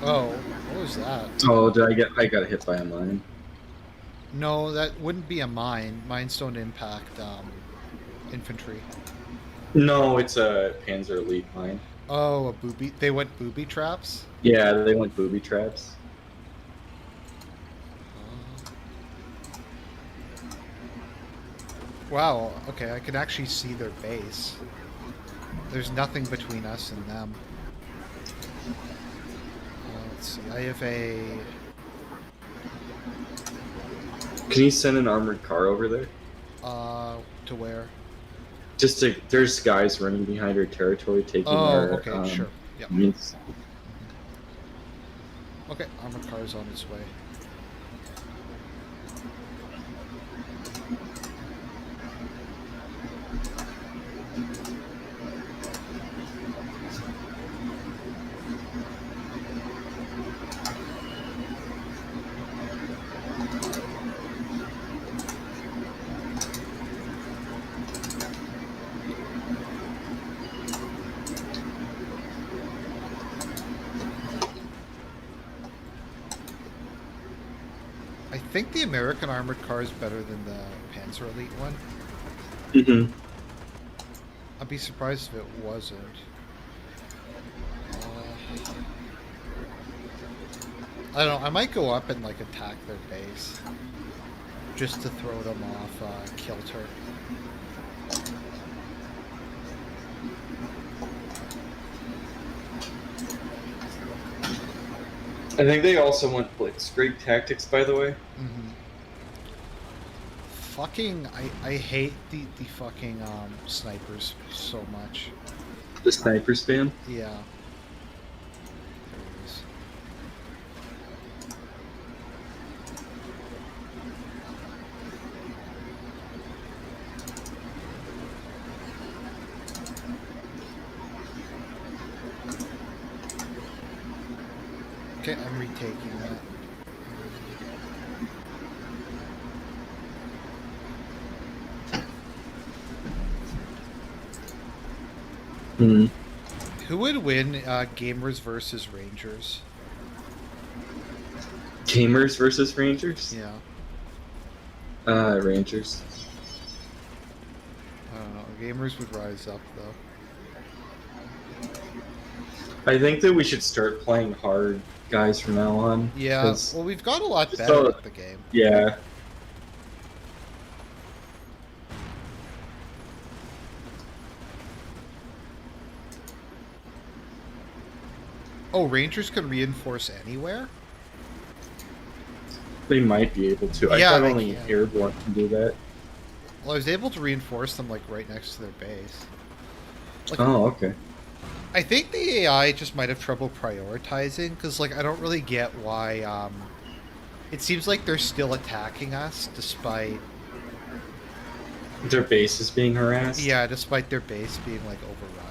Oh, what was that? Oh, I got hit by a mine. No, that wouldn't be a mine. Mines don't impact infantry. No, it's a Panzer Elite mine. Oh, a booby. They went booby traps. Yeah, they went booby traps. Wow. Okay, I can actually see their base. There's nothing between us and them. Let's see. I have a. Can you send an armored car over there? To where? There's guys running behind our territory taking Oh, our okay, sure. Yep. means. Okay, armored car is on its way. I think the American armored car is better than the Panzer Elite one. Mm-hmm. I'd be surprised if it wasn't. I don't know. I might go up and like attack their base just to throw them off kilter. I think they also went blitzkrieg tactics, by the way. Mm-hmm. Fucking, I hate the fucking snipers so much. The sniper spam. Yeah. There it is. Okay, I'm retaking that. Hmm. Who would win gamers versus rangers? Gamers versus Rangers. Yeah. Rangers. I don't know. Gamers would rise up though. I think that we should start playing hard, guys, from now on. Yeah. Well, we've got a lot better at the game. Yeah. Oh, rangers can reinforce anywhere? They might be able to. Yeah, I thought they only can. airborne can do that. Well, I was able to reinforce them like right next to their base. Like, Oh, okay. I think the AI just might have trouble prioritizing because, like, I don't really get why. It seems like they're still attacking us despite. Their base is being harassed. Yeah, despite their base being like overrun.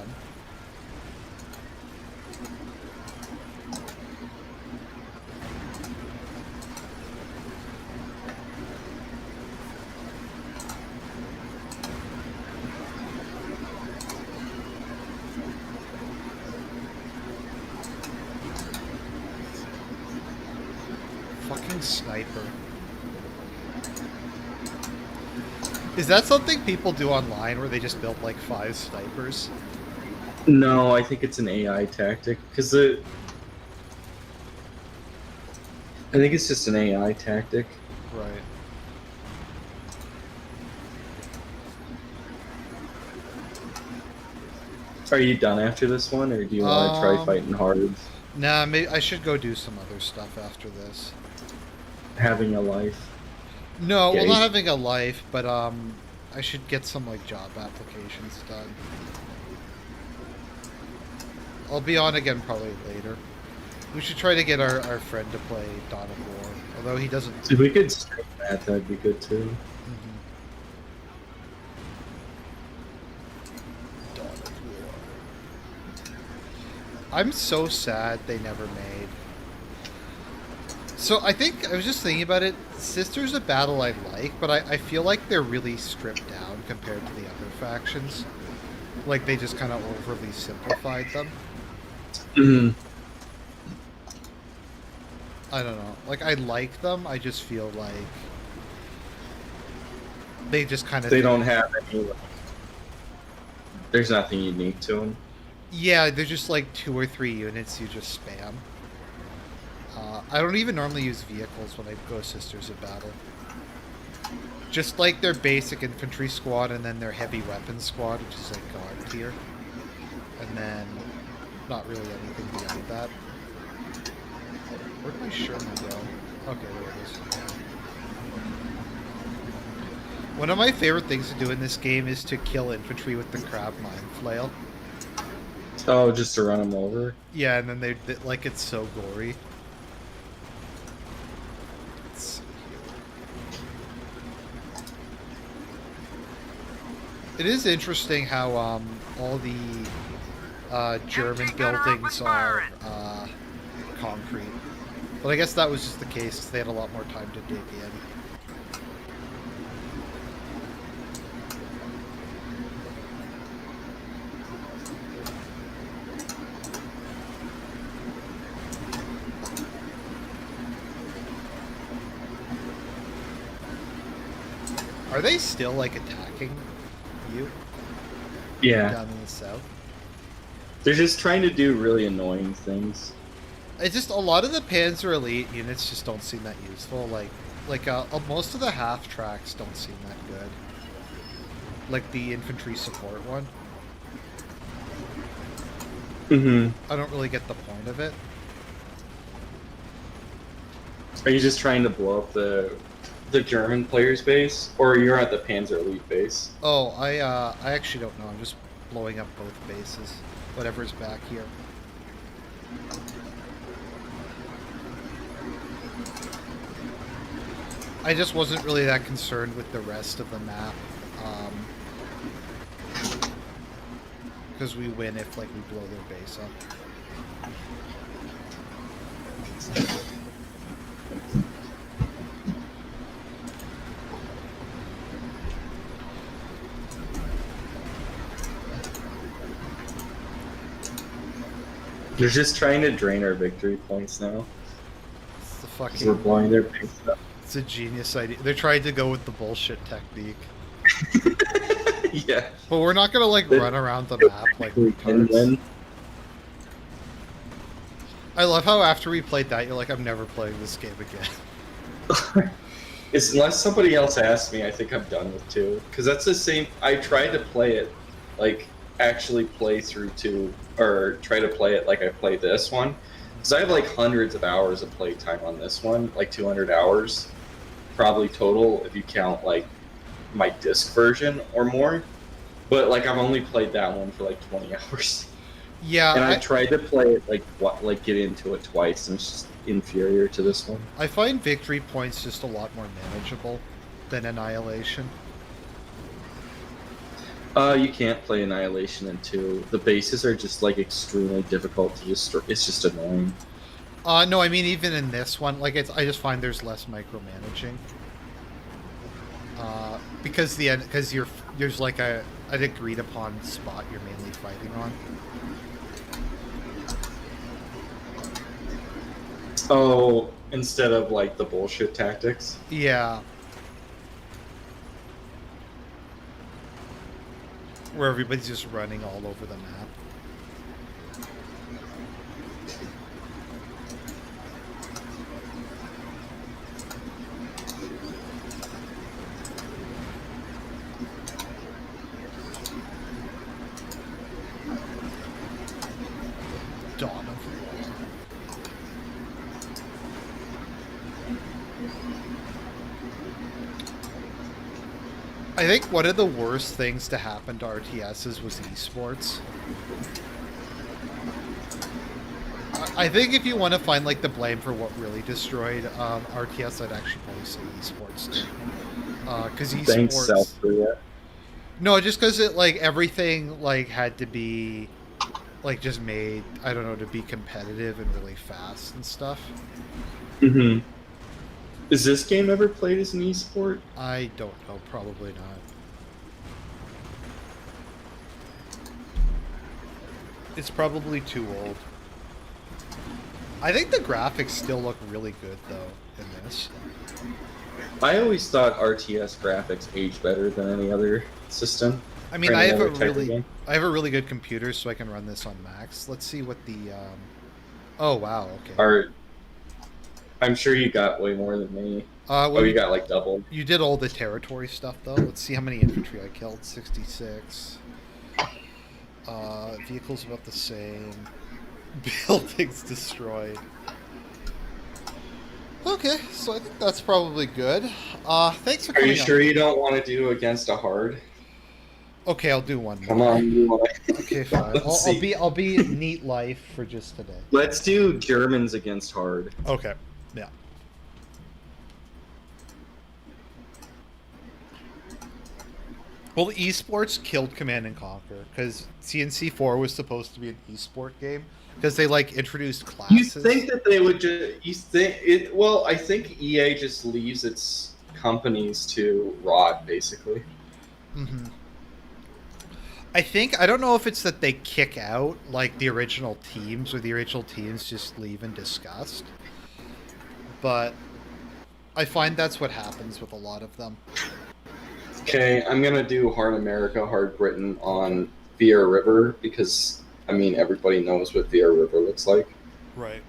Fucking sniper. Is that something people do online where they just build like 5 snipers? No, I think it's an AI tactic because I think it's just an AI tactic. Right. Are you done after this one, or do you want to try fighting hards? Nah, maybe I should go do some other stuff after this. Having a life. No, Yeah, well, not having a life, but I should get some like job applications done. I'll be on again probably later. We should try to get our friend to play Dawn of War, although he doesn't. If we could stream that, that'd be good too. Dawn of War. I'm so sad they never made. So I think I was just thinking about it. Sister's a battle I like, but I feel like they're really stripped down compared to the other factions. Like they just kind of overly simplified them. Mm-hmm. I don't know. Like I like them. I just feel like They just kind of They don't have any. There's nothing unique to them. yeah, they're just like 2 or 3 units you just spam. I don't even normally use vehicles when I go Sisters of Battle. Just like their basic infantry squad and then their heavy weapons squad, which is like God tier. And then not really anything beyond that. Where'd my Sherman go? Okay, there it is. One of my favorite things to do in this game is to kill infantry with the crab mine flail. Oh, just to run them over? Yeah, and then they like, it's so gory. Let's see here. It is interesting how all the German buildings are concrete. But I guess that was just the case because they had a lot more time to dig in. Are they still, like, attacking you? Yeah. Down in the south? They're just trying to do really annoying things. It's just, a lot of the Panzer Elite units just don't seem that useful. Like most of the half tracks don't seem that good. Like the infantry support one. Mm-hmm. I don't really get the point of it. Are you just trying to blow up the German player's base, or you're at the Panzer Elite base? Oh, I actually don't know. I'm just blowing up both bases. Whatever's back here. I just wasn't really that concerned with the rest of the map. Because we win if, like, we blow their base up. They're just trying to drain our victory points now. It's the 'Cause fucking... we're blowing their base up. It's a genius idea. They're trying to go with the bullshit technique. Yeah. But we're not gonna, like, run around the map like retards. I love how after we played that, you're like, I'm never playing this game again. It's, unless somebody else asks me, I think I'm done with 2. Because that's the same... I tried to play it, like, actually play through 2, or try to play it like I played this one. Because I have, like, hundreds of hours of playtime on this one, like 200 hours, probably total, if you count, like, my disc version or more. But, like, I've only played that one for, like, 20 hours. Yeah, And I tried to play it, like get into it twice, and it's just inferior to this one. I find victory points just a lot more manageable than Annihilation. You can't play Annihilation in 2. The bases are just, like, extremely difficult to destroy. It's just annoying. No, I mean, even in this one, like, I just find there's less micromanaging. Because there's like an agreed upon spot you're mainly fighting on. Oh, instead of, like, the bullshit tactics? Yeah. Where everybody's just running all over the map. Dawn of War. I think one of the worst things to happen to RTSs was esports. I think if you want to find, like, the blame for what really destroyed RTS, I'd actually probably say esports too. Because esports... Thanks, South Korea. No, just because it, like, everything, like, had to be, like, just made, I don't know, to be competitive and really fast and stuff. Mm-hmm. Is this game ever played as an esport? I don't know, probably not. It's probably too old. I think the graphics still look really good, though, in this. I always thought RTS graphics age better than any other system I or mean, any other type of game. I have a really good computer, so I can run this on max. Let's see what the. Oh wow, okay. Or I'm sure you got way more than me. Well, Oh, you got like double. you did all the territory stuff though. Let's see how many infantry I killed. 66. Vehicles about the same. Buildings destroyed. Okay, so I think that's probably good. Thanks for Are coming you sure on. you don't want to do against a hard? Okay, I'll do one Come more. on, you wanna... Okay, fine. Let's see. I'll be neat life for just today. Let's do Germans against hard. Okay. Yeah. Well, esports killed Command and Conquer because CNC4 was supposed to be an esport game because they like introduced You classes. think that they would just? You think it? Well, I think EA just leaves its companies to rot, basically. Mm-hmm. I don't know if it's that they kick out like the original teams or the original teams just leave in disgust, but I find that's what happens with a lot of them. Okay, I'm gonna do Hard America, Hard Britain on Via River because I mean everybody knows what Via River looks like. Right.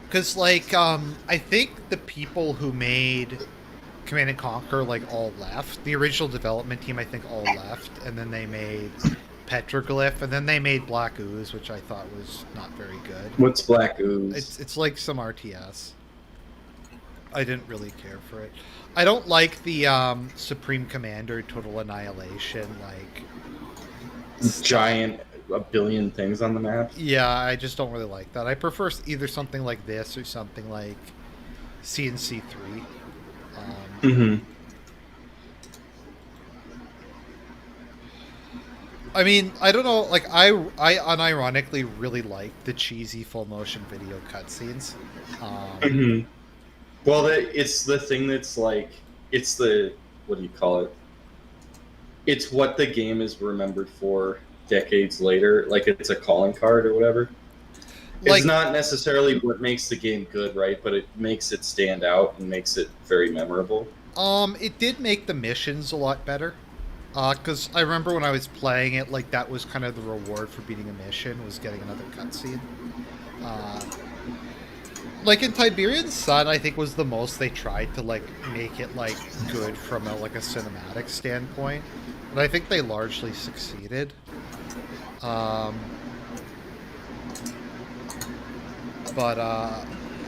Because like I think the people who made Command and Conquer like all left. The original development team I think all left, and then they made Petroglyph, and then they made Black Ooze, which I thought was not very good. What's Black Ooze? It's like some RTS. I didn't really care for it. I don't like the Supreme Commander Total Annihilation like Giant, a billion things on the map. Yeah, I just don't really like that. I prefer either something like this or something like CNC3. Mm-hmm. I mean, I don't know. Like, I unironically really like the cheesy full motion video cutscenes. Mm-hmm. Well, it's the thing that's like, it's the, what do you call it? It's what the game is remembered for decades later. Like, it's a calling card or whatever. Like, it's not necessarily what makes the game good, right? But it makes it stand out and makes it very memorable. It did make the missions a lot better. Because I remember when I was playing it, like, that was kind of the reward for beating a mission, was getting another cutscene. Like, in Tiberian Sun, I think was the most they tried to, like, make it, like, good from a, like, a cinematic standpoint. But I think they largely succeeded.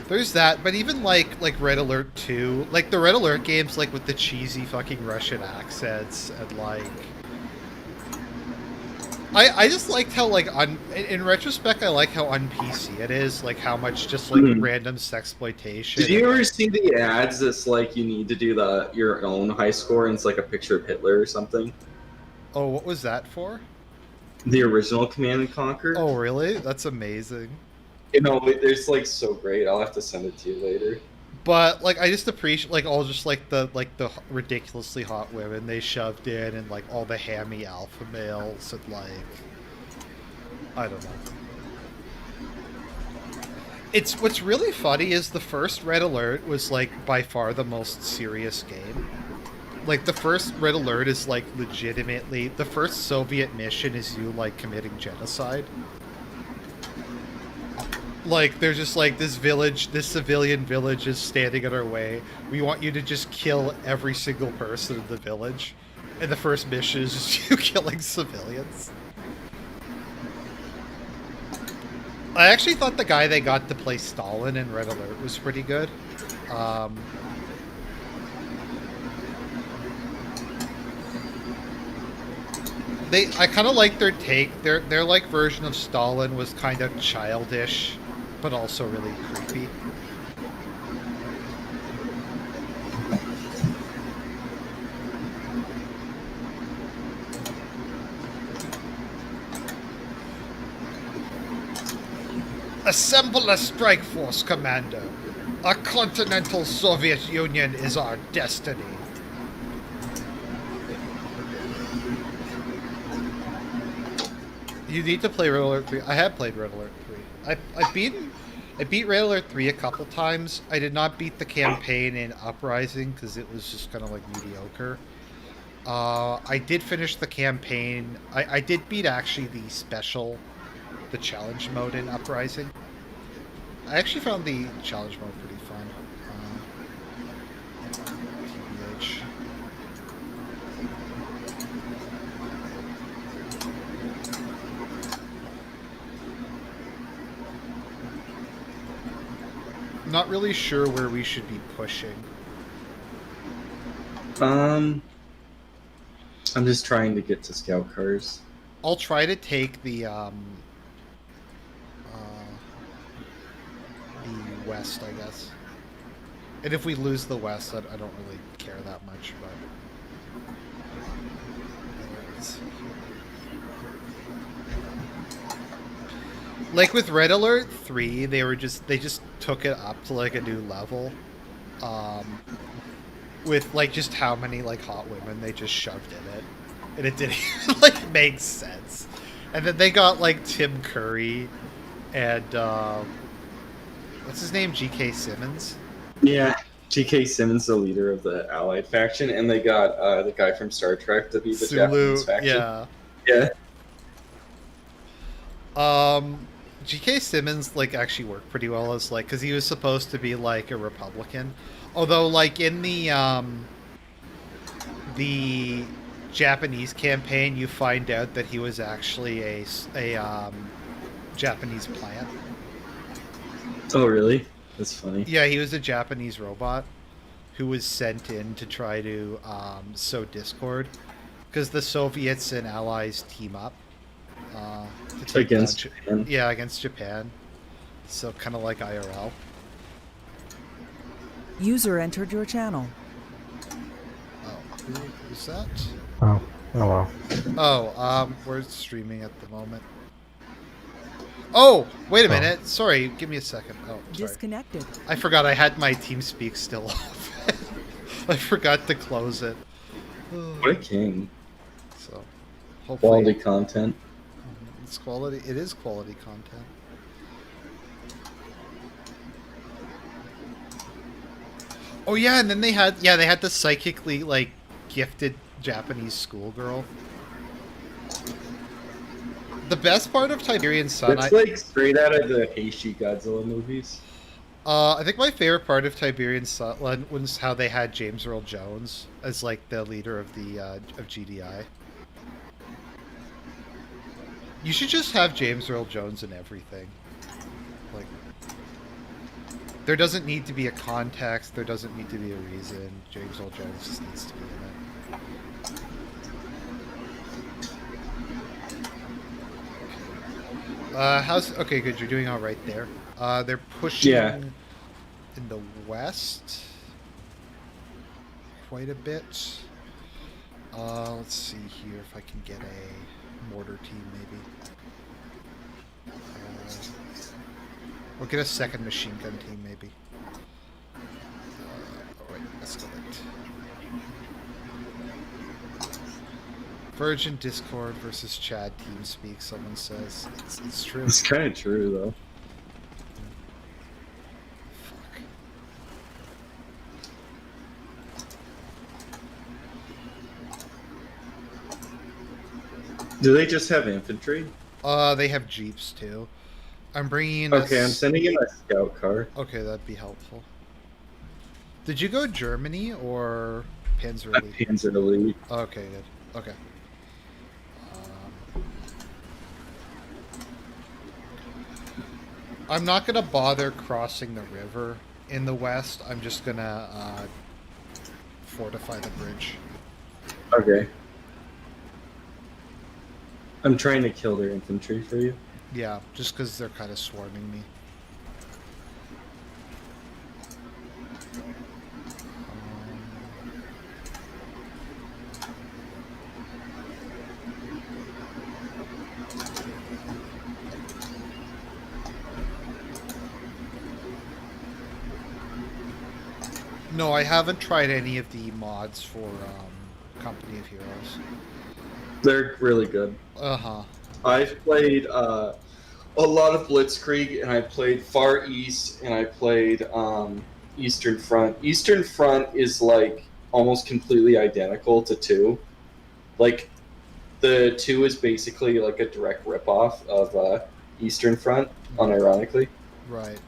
There's that. But even, like Red Alert 2, like, the Red Alert games, like, with the cheesy fucking Russian accents and, like... I just liked how, like, in retrospect, I like how un-PC it is. Like, how much just, like, random sexploitation. Did you ever see the ads that's, like, you need to do your own high score and it's, like, a picture of Hitler or something? Oh, what was that for? The original Command & Conquer? Oh, really? That's amazing. You know, it's, like, so great. I'll have to send it to you later. But, like, I just appreciate, like, all just, like, the ridiculously hot women they shoved in and, like, all the hammy alpha males and, like, I don't know. What's really funny is the first Red Alert was, like, by far the most serious game. Like, the first Red Alert is, like, legitimately, the first Soviet mission is you, like, committing genocide. Like, there's just, like, this civilian village is standing in our way. We want you to just kill every single person in the village. And the first mission is just you killing civilians. I actually thought the guy they got to play Stalin in Red Alert was pretty good. I kind of like their take. Their like version of Stalin was kind of childish, but also really creepy. Assemble a strike force, Commander. A continental Soviet Union is our destiny. You need to play Red Alert 3. I have played Red Alert 3. I've beaten... I beat Red Alert 3 a couple times. I did not beat the campaign in Uprising because it was just kind of like mediocre. I did finish the campaign. I did beat actually the special, the challenge mode in Uprising. I actually found the challenge mode pretty fun. TBH. Not really sure where we should be pushing. I'm just trying to get to scout cars. I'll try to take the west, I guess. And if we lose the west, I don't really care that much. But like with Red Alert 3, they just took it up to like a new level. With like just how many like hot women they just shoved in it, and it didn't even like make sense. And then they got like Tim Curry and what's his name, G.K. Simmons. Yeah, G.K. Simmons, the leader of the Allied faction, and they got the guy from Star Trek to be the Sulu, Japanese faction. yeah. Yeah. G.K. Simmons like actually worked pretty well as like because he was supposed to be like a Republican, although like in the Japanese campaign, you find out that he was actually a Japanese plant. Oh, really? That's funny. Yeah, he was a Japanese robot who was sent in to try to sow discord because the Soviets and Allies team up to take Against Japan. Yeah, against Japan. So kind of like IRL. User entered your channel. Oh, who's that? Oh, hello. Oh, we're streaming at the moment. Oh, wait a minute. Sorry, give me a second. Oh, sorry. Disconnected. I forgot I had my TeamSpeak still off. I forgot to close it. What a king. So, hopefully Quality content. it's quality. It is quality content. Oh yeah, and then they had the psychically like gifted Japanese schoolgirl. The best part of Tiberian Sun, It's like straight out of the Heishi Godzilla movies. I think my favorite part of Tiberian Sun was how they had James Earl Jones as like the leader of the of GDI. You should just have James Earl Jones in everything. Like, there doesn't need to be a context. There doesn't need to be a reason. James Earl Jones just needs to be in it. Okay, good. You're doing all right there. They're pushing in the west quite a bit. Let's see here if I can get a mortar team, maybe. We'll get a second machine gun team, maybe. Oh wait, escalate. Virgin Discord versus Chad TeamSpeak, someone says. It's true. It's kind of true, though. Fuck. Do they just have infantry? They have Jeeps, too. I'm bringing in Okay, I'm sending in a scout car. Okay, that'd be helpful. Did you go Germany or Panzer Elite? Panzer Elite. Okay, good. Okay. I'm not going to bother crossing the river in the west. I'm just going to fortify the bridge. Okay. I'm trying to kill their infantry for you. Yeah, just because they're kind of swarming me. No, I haven't tried any of the mods for Company of Heroes. They're really good. Uh-huh. I've played a lot of Blitzkrieg, and I played Far East, and I played Eastern Front. Eastern Front is like almost completely identical to 2. Like the 2 is basically like a direct ripoff of Eastern Front, unironically. Right.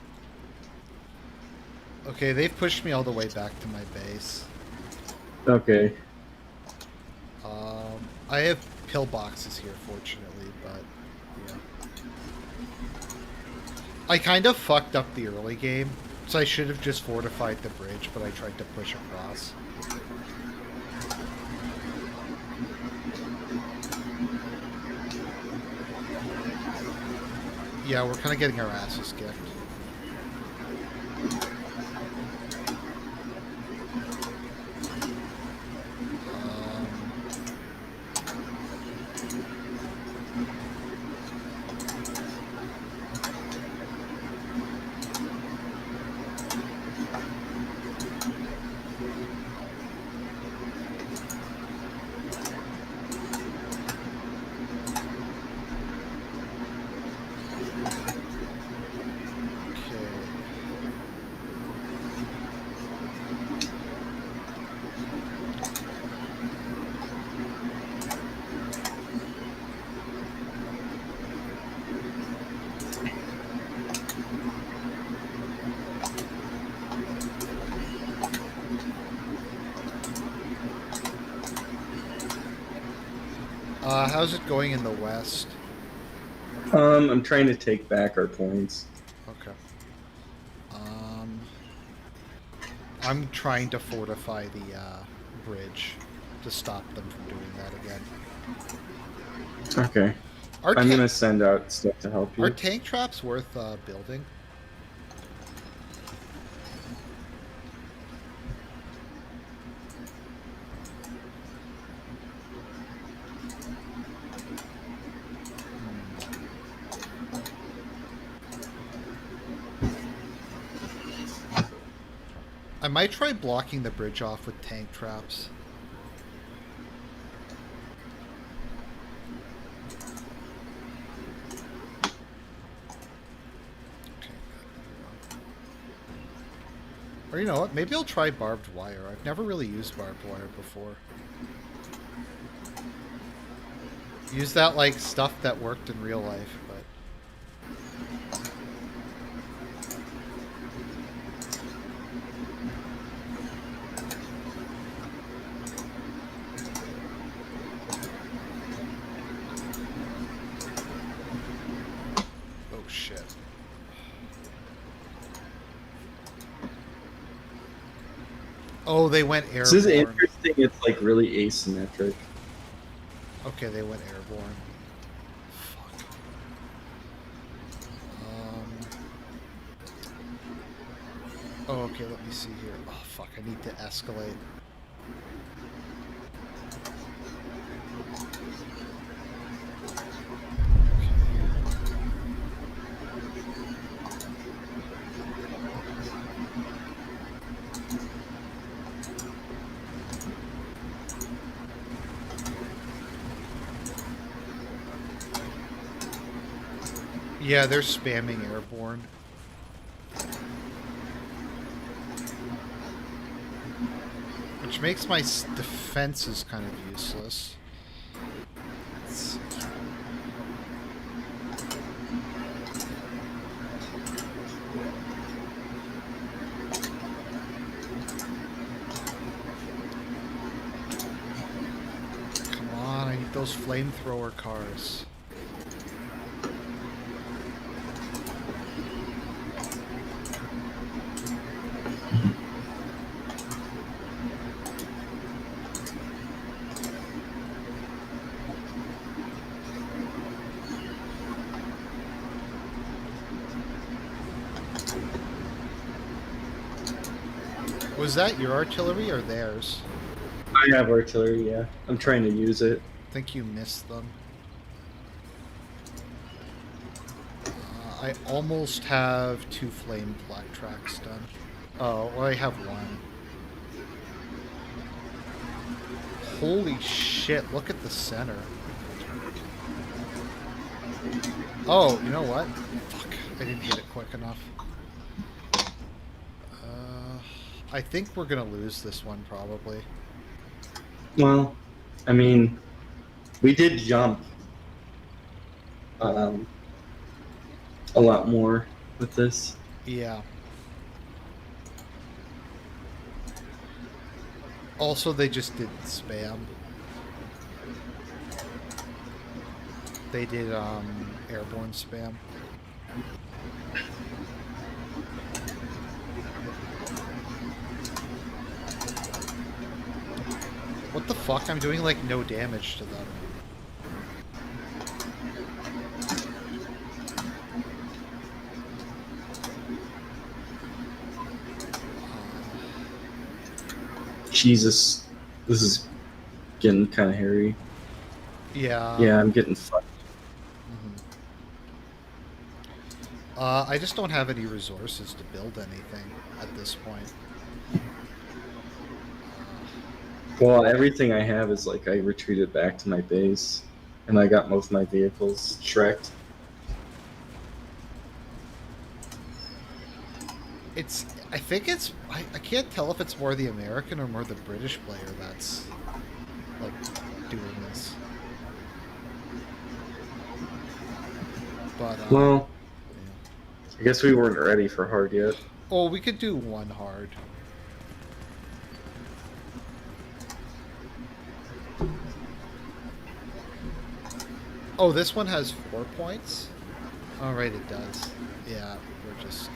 Okay, they've pushed me all the way back to my base. Okay. I have pillboxes here, fortunately, but yeah. I kind of fucked up the early game, so I should have just fortified the bridge, but I tried to push across. Yeah, we're kind of getting our asses kicked. How's it going in the west? I'm trying to take back our points. Okay. I'm trying to fortify the bridge to stop them from doing that again. Okay. I'm gonna send out stuff to help you. Are tank traps worth building? I might try blocking the bridge off with tank traps. Okay. Or you know what? Maybe I'll try barbed wire. I've never really used barbed wire before. Use that like stuff that worked in real life, but... Oh shit. Oh, they went airborne. This is interesting. It's like really asymmetric. Okay, they went airborne. Fuck. Oh, okay, let me see here. Oh, fuck, I need to escalate. Yeah, they're spamming airborne. Which makes my defenses kind of useless. Come on, I need those flamethrower cars. Was that your artillery or theirs? I have artillery, yeah. I'm trying to use it. I think you missed them. I almost have 2 flame black tracks done. Oh, well, I have 1. Holy shit, look at the center. Oh, you know what? Fuck, I didn't hit it quick enough. I think we're gonna lose this one probably. Well, I mean, we did jump um, a lot more with this. Yeah. Also, they just did spam. They did airborne spam. What the fuck? I'm doing like no damage to them. Jesus, this is getting kind of hairy. Yeah. Yeah, I'm getting fucked. I just don't have any resources to build anything at this point. Well, everything I have is like I retreated back to my base, and I got most of my vehicles shreked. I think it's. I can't tell if it's more the American or more the British player that's like doing this. But Well, yeah. I guess we weren't ready for hard yet. Oh, we could do one hard. Oh, this one has 4 points? Oh, right, it does. Yeah, we're just...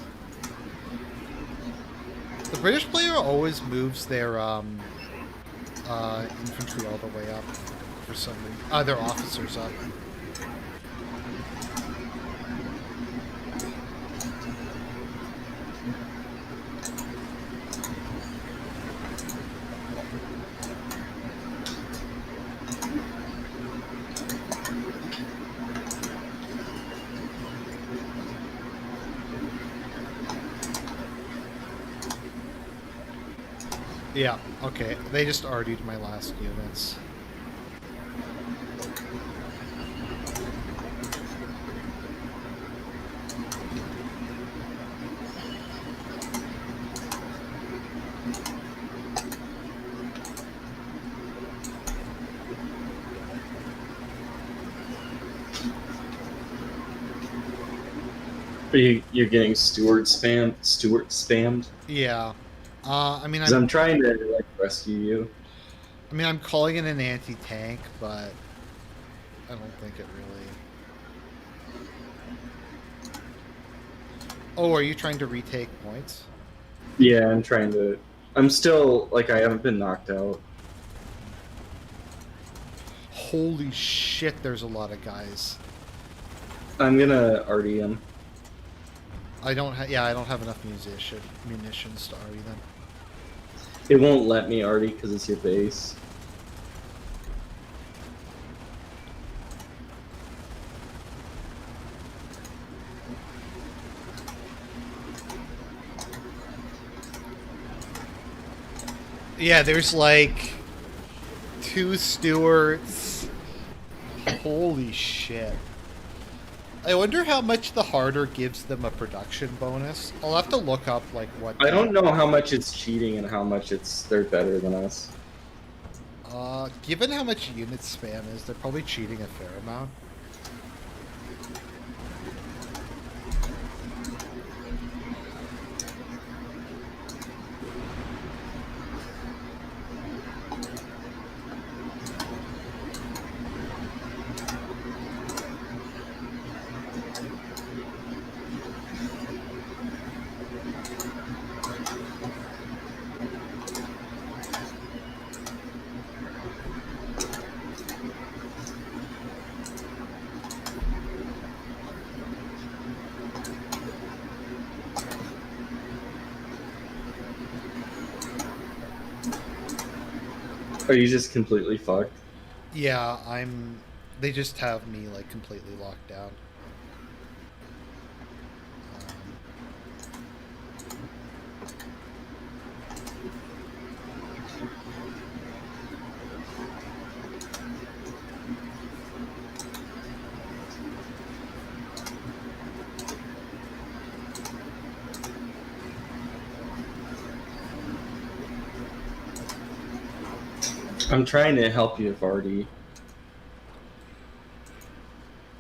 The British player always moves their infantry all the way up for some reason. Their officers up. Yeah, okay. They just RD'd my last units. Are you're getting Stewart spammed? Yeah. I mean, Because I'm trying to like rescue you. I mean, I'm calling it an anti-tank, but I don't think it really... Oh, are you trying to retake points? Yeah, I'm trying to. I'm still like I haven't been knocked out. Holy shit, there's a lot of guys. I'm gonna RDM. I don't have enough munitions to RD them. It won't let me RD because it's your base. Yeah, there's like 2 Stewarts. Holy shit. I wonder how much the harder gives them a production bonus. I'll have to look up like what... I don't know how much it's cheating and how much they're better than us. Given how much unit spam is, they're probably cheating a fair amount. Are you just completely fucked? Yeah, they just have me like completely locked down. I'm trying to help you, Vardy.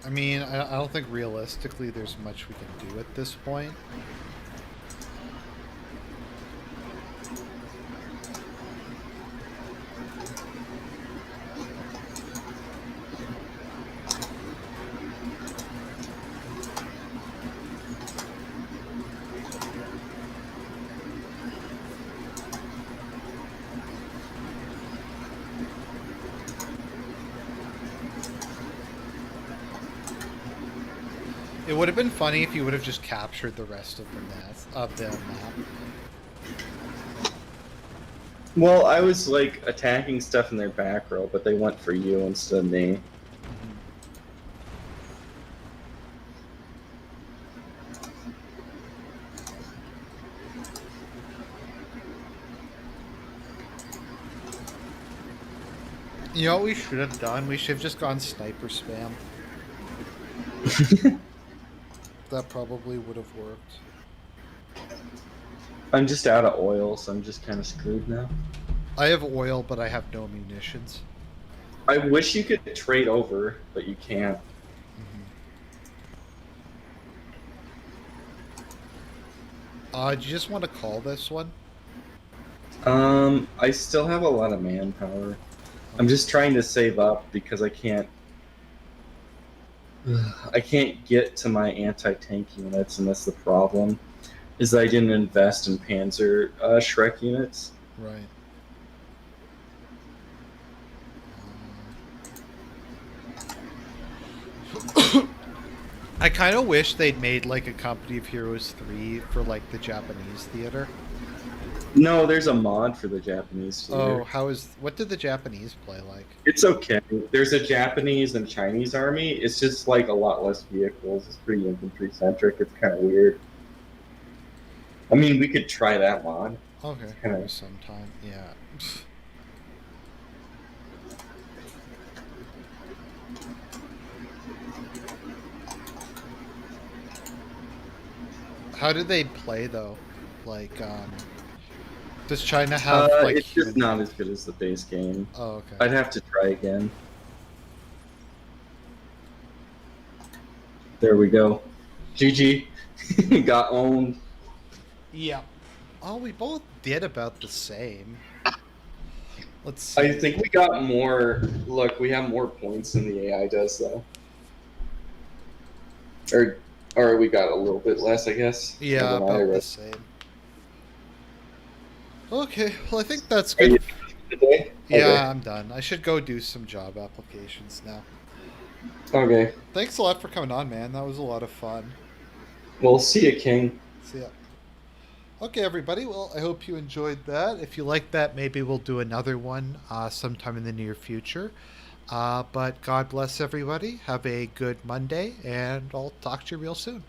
I mean, I don't think realistically there's much we can do at this point. It would have been funny if you would have just captured the rest of the map. Well, I was like attacking stuff in their back row, but they went for you instead of me. You know what we should have done? We should have just gone sniper spam. That probably would have worked. I'm just out of oil, so I'm just kind of screwed now. I have oil, but I have no munitions. I wish you could trade over, but you can't. Do you just want to call this one? I still have a lot of manpower. I'm just trying to save up because I can't get to my anti-tank units, and that's the problem. Is that I didn't invest in Panzer Shrek units. Right. I kind of wish they'd made like a Company of Heroes 3 for like the Japanese theater. No, there's a mod for the Japanese theater. Oh, what did the Japanese play like? It's okay. There's a Japanese and Chinese army. It's just like a lot less vehicles. It's pretty infantry centric. It's kind of weird. I mean, we could try that mod. Okay, Kinda... sometime. Yeah. How do they play though? Like, does China have like? It's just not as good as the base game. Oh, okay. I'd have to try again. There we go. GG. Got owned. Yeah. Oh, we both did about the same. Let's see. I think we got more. Look, we have more points than the AI does, though. Or we got a little bit less, I guess. Yeah, about the same. Okay, well, I think that's good. Today? Yeah, Okay. I'm done. I should go do some job applications now. Okay. Thanks a lot for coming on, man. That was a lot of fun. Well, see ya, King. See ya. Okay, everybody. Well, I hope you enjoyed that. If you like that, maybe we'll do another one sometime in the near future. But God bless everybody. Have a good Monday, and I'll talk to you real soon.